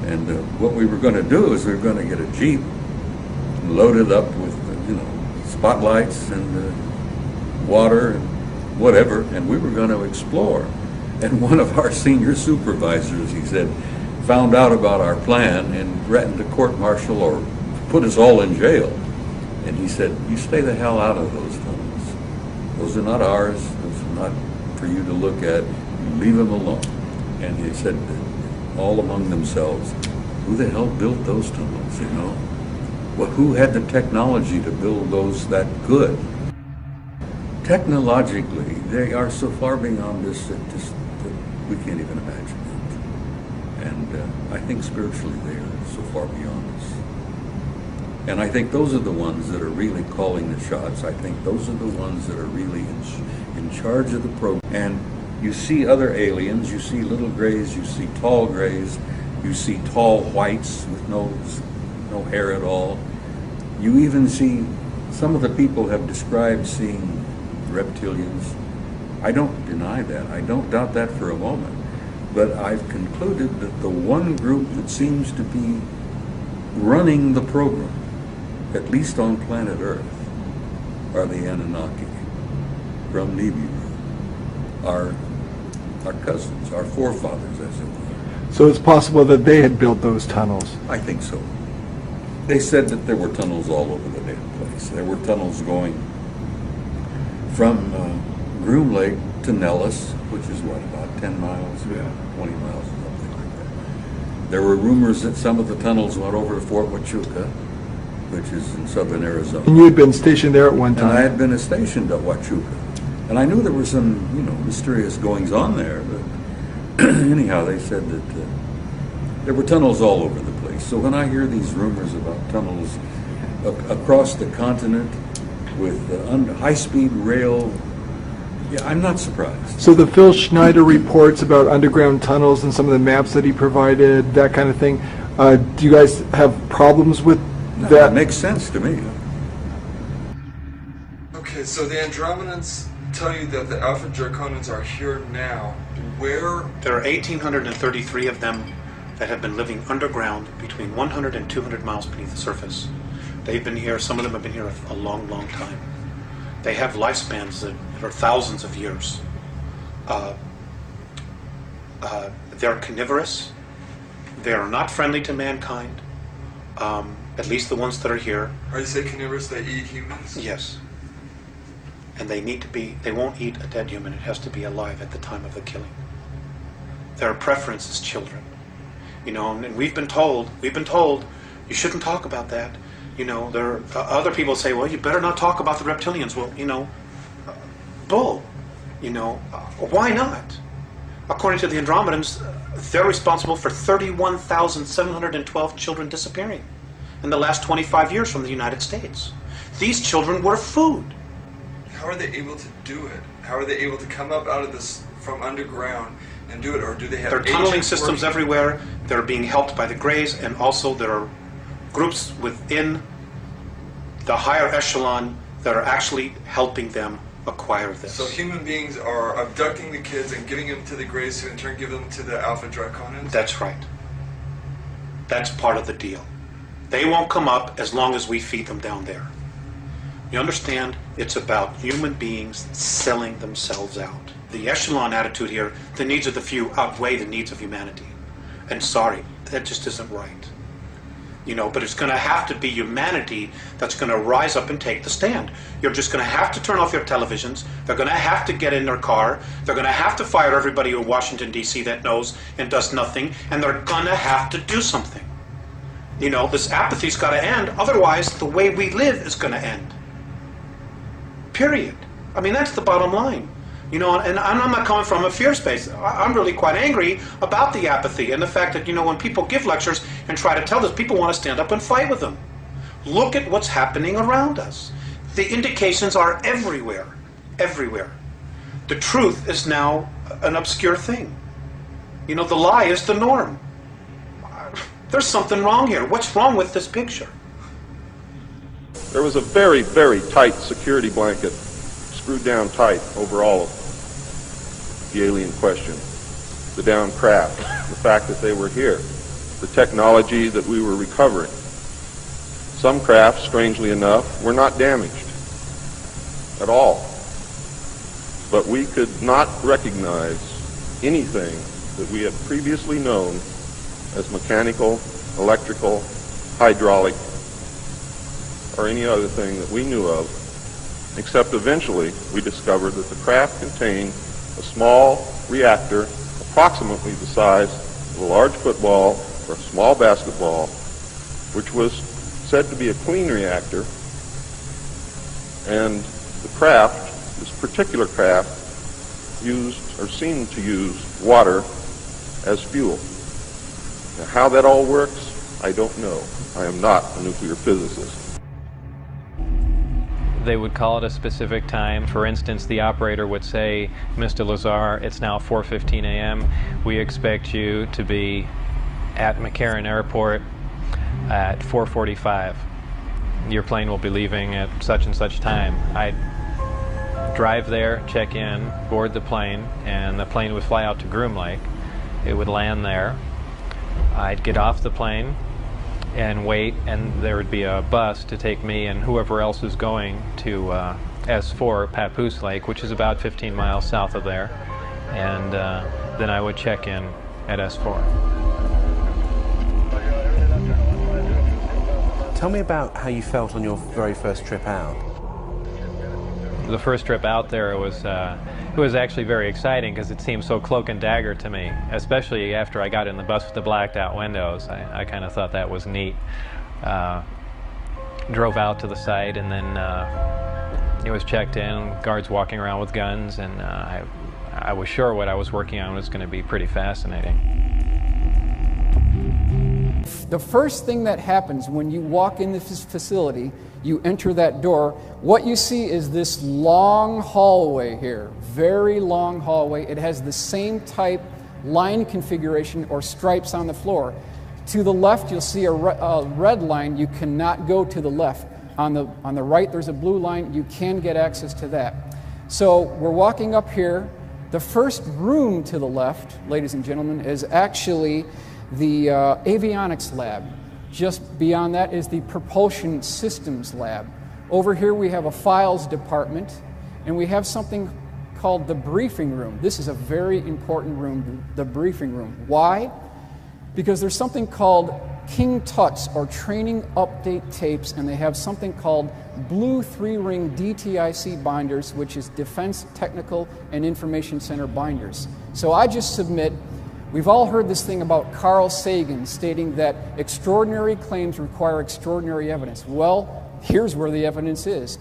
And what we were going to do is we were going to get a Jeep and load it up with, spotlights and water and whatever, and we were going to explore. And one of our senior supervisors, he said, found out about our plan and threatened to court-martial or put us all in jail. And he said, you stay the hell out of those tunnels. Those are not ours. Those are not for you to look at. You leave them alone. And he said, all among themselves, who the hell built those tunnels, Well, who had the technology to build those that good? Technologically, they are so far beyond us that we can't even imagine it. And I think spiritually they are so far beyond us. And I think those are the ones that are really calling the shots. I think those are the ones that are really in charge of the program. And you see other aliens, you see little grays, you see tall grays, you see tall whites with no hair at all. You even see, some of the people have described seeing reptilians. I don't deny that. I don't doubt that for a moment. But I've concluded that the one group that seems to be running the program, at least on planet Earth, are the Anunnaki from Nibiru, our cousins, our forefathers, as it were. So it's possible that they had built those tunnels? I think so. They said that there were tunnels all over the damn place. There were tunnels going from Groom Lake to Nellis, which is what, about 10 miles, 20 miles, something like that. There were rumors that some of the tunnels went over to Fort Huachuca, which is in southern Arizona. And you had been stationed there at one time? And I had been stationed at Huachuca. And I knew there were some, mysterious goings on there, but anyhow, they said that there were tunnels all over the place. So when I hear these rumors about tunnels across the continent with high-speed rail, yeah, I'm not surprised. So the Phil Schneider reports about underground tunnels and some of the maps that he provided, that kind of thing, do you guys have problems with that? That makes sense to me. Okay, so the Andromedans tell you that the Alpha Draconians are here now. Where? There are 1,833 of them that have been living underground between 100 and 200 miles beneath the surface. They've been here, some of them have been here a long, long time. They have lifespans that are thousands of years. They're carnivorous. They are not friendly to mankind, at least the ones that are here. Are you saying carnivorous, they eat humans? Yes. And they won't eat a dead human. It has to be alive at the time of the killing. Their preference is children. And we've been told, you shouldn't talk about that. There are other people say, well, you better not talk about the reptilians. Well, bull. Why not? According to the Andromedans, they're responsible for 31,712 children disappearing in the last 25 years from the United States. These children were food. How are they able to do it? How are they able to come up out of this from underground and do it, or do they have? There are tunneling systems everywhere. They're being helped by the Greys, and also there are groups within the higher echelon that are actually helping them acquire this. So human beings are abducting the kids and giving them to the Greys, who in turn give them to the Alpha Draconians? That's right. That's part of the deal. They won't come up as long as we feed them down there. You understand? It's about human beings selling themselves out. The echelon attitude here, the needs of the few outweigh the needs of humanity. And sorry, that just isn't right. But it's going to have to be humanity that's going to rise up and take the stand. You're just going to have to turn off your televisions. They're going to have to get in their car. They're going to have to fire everybody in Washington, D.C. that knows and does nothing. And they're going to have to do something. This apathy's got to end. Otherwise, the way we live is going to end. Period. I mean, that's the bottom line. You know, and I'm not coming from a fear space. I'm really quite angry about the apathy and the fact that, you know, when people give lectures and try to tell this, people want to stand up and fight with them. Look at what's happening around us. The indications are everywhere, everywhere. The truth is now an obscure thing. You know, the lie is the norm. There's something wrong here. What's wrong with this picture? There was a very, very tight security blanket screwed down tight over all of the alien question. The downed craft, the fact that they were here, the technology that we were recovering. Some craft, strangely enough, were not damaged at all. But we could not recognize anything that we had previously known as mechanical, electrical, hydraulic, or any other thing that we knew of, except eventually we discovered that the craft contained a small reactor approximately the size of a large football or a small basketball, which was said to be a clean reactor, and the craft, this particular craft, used or seemed to use water as fuel. Now, how that all works, I don't know. I am not a nuclear physicist. They would call it a specific time. For instance, the operator would say, Mr. Lazar, it's now 4:15 a.m. We expect you to be at McCarran Airport at 4:45. Your plane will be leaving at such and such time. I'd drive there, check in, board the plane, and the plane would fly out to Groom Lake. It would land there. I'd get off the plane and wait, and there would be a bus to take me and whoever else is going to S4, Papoose Lake, which is about 15 miles south of there, and then I would check in at S4. Tell me about how you felt on your very first trip out. The first trip out there, it was actually very exciting because it seemed so cloak and dagger to me, especially after I got in the bus with the blacked out windows. I kind of thought that was neat. Drove out to the site, and then it was checked in, guards walking around with guns, and I was sure what I was working on was going to be pretty fascinating. The first thing that happens when you walk in this facility, you enter that door, what you see is this long hallway here, very long hallway. It has the same type line configuration or stripes on the floor. To the left, you'll see a red line. You cannot go to the left. On the right, there's a blue line. You can get access to that. So we're walking up here. The first room to the left, ladies and gentlemen, is actually the avionics lab. Just beyond that is the propulsion systems lab. Over here we have a files department, and we have something called the briefing room. This is a very important room, the briefing room. Why? Because there's something called King Tuts, or training update tapes, and they have something called blue 3-ring DTIC binders, which is Defense Technical and Information Center binders. So I just submit, we've all heard this thing about Carl Sagan stating that extraordinary claims require extraordinary evidence. Well, here's where the evidence is.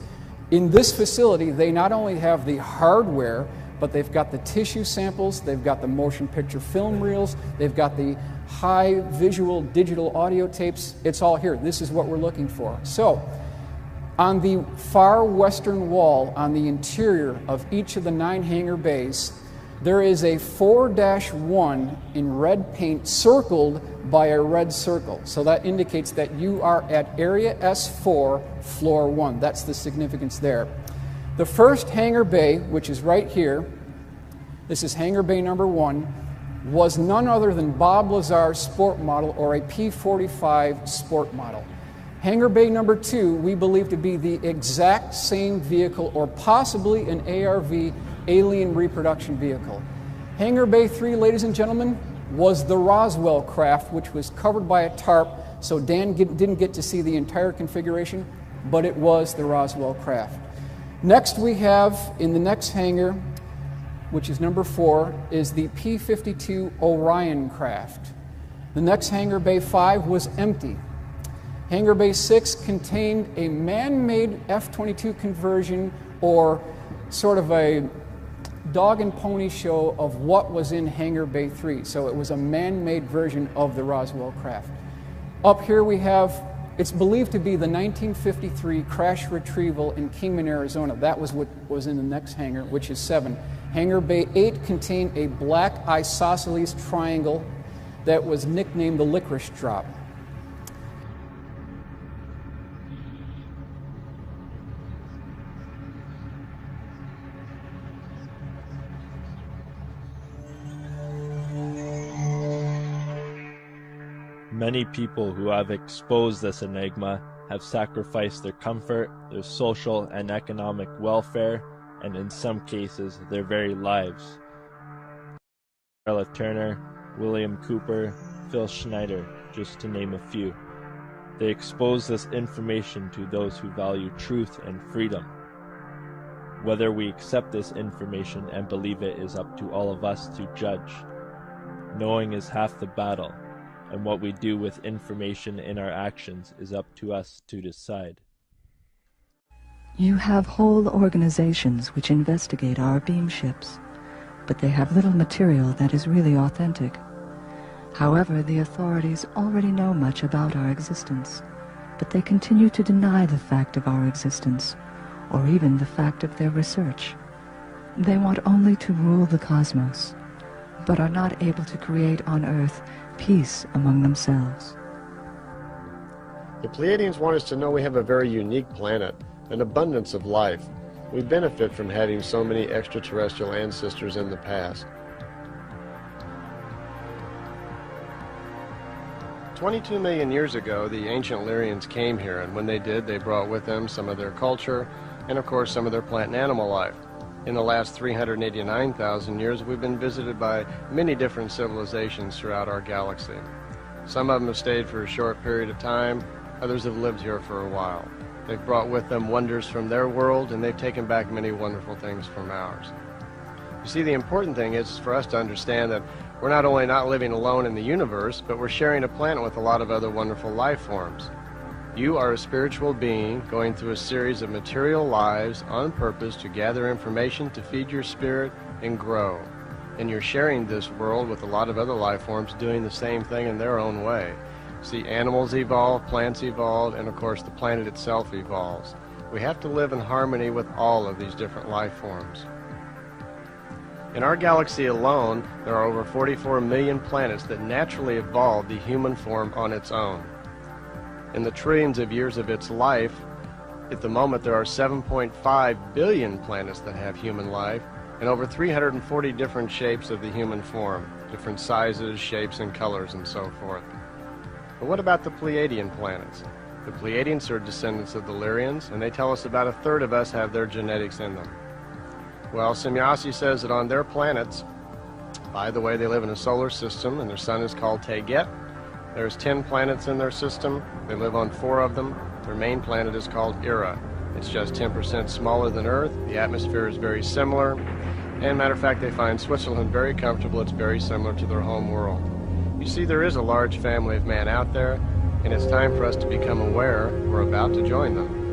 In this facility, they not only have the hardware, but they've got the tissue samples, they've got the motion picture film reels, they've got the high visual digital audio tapes. It's all here. This is what we're looking for. So, on the far western wall, on the interior of each of the 9 hangar bays, there is a 4-1 in red paint circled by a red circle. So that indicates that you are at Area S4, Floor 1. That's the significance there. The first hangar bay, which is right here, this is hangar bay number 1, was none other than Bob Lazar's sport model, or a P-45 sport model. Hangar bay number 2, we believe to be the exact same vehicle, or possibly an ARV, alien reproduction vehicle. Hangar bay 3, ladies and gentlemen, was the Roswell craft, which was covered by a tarp, so Dan didn't get to see the entire configuration, but it was the Roswell craft. Next we have, in the next hangar, which is number 4, is the P-52 Orion craft. The next hangar bay 5 was empty. Hangar bay 6 contained a man-made F-22 conversion, or sort of a dog and pony show of what was in Hangar Bay 3. So it was a man-made version of the Roswell craft. Up here we have, it's believed to be the 1953 crash retrieval in Kingman, Arizona. That was what was in the next hangar, which is 7. Hangar Bay 8 contained a black isosceles triangle that was nicknamed the licorice drop. Many people who have exposed this enigma have sacrificed their comfort, their social and economic welfare, and in some cases, their very lives. Carla Turner, William Cooper, Phil Schneider, just to name a few. They expose this information to those who value truth and freedom. Whether we accept this information and believe it is up to all of us to judge. Knowing is half the battle, and what we do with information in our actions is up to us to decide. You have whole organizations which investigate our beam ships, but they have little material that is really authentic. However, the authorities already know much about our existence, but they continue to deny the fact of our existence, or even the fact of their research. They want only to rule the cosmos, but are not able to create on Earth peace among themselves. The Pleiadians want us to know we have a very unique planet, an abundance of life. We benefit from having so many extraterrestrial ancestors in the past. 22 million years ago, the ancient Lyrians came here, and when they did, they brought with them some of their culture and, of course, some of their plant and animal life. In the last 389,000 years, we've been visited by many different civilizations throughout our galaxy. Some of them have stayed for a short period of time, others have lived here for a while. They've brought with them wonders from their world, and they've taken back many wonderful things from ours. You see, the important thing is for us to understand that we're not only not living alone in the universe, but we're sharing a planet with a lot of other wonderful life forms. You are a spiritual being going through a series of material lives on purpose to gather information to feed your spirit and grow. And you're sharing this world with a lot of other life forms doing the same thing in their own way. See, animals evolve, plants evolve, and of course the planet itself evolves. We have to live in harmony with all of these different life forms. In our galaxy alone, there are over 44 million planets that naturally evolved the human form on its own. In the trillions of years of its life, at the moment there are 7.5 billion planets that have human life, and over 340 different shapes of the human form, different sizes, shapes, and colors, and so forth. But what about the Pleiadian planets? The Pleiadians are descendants of the Lyrians, and they tell us about a third of us have their genetics in them. Well, Semjase says that on their planets, by the way, they live in a solar system, and their sun is called Teget. There's 10 planets in their system. They live on 4 of them. Their main planet is called Ira. It's just 10% smaller than Earth. The atmosphere is very similar. And matter of fact, they find Switzerland very comfortable. It's very similar to their home world. You see, there is a large family of man out there, and it's time for us to become aware we're about to join them.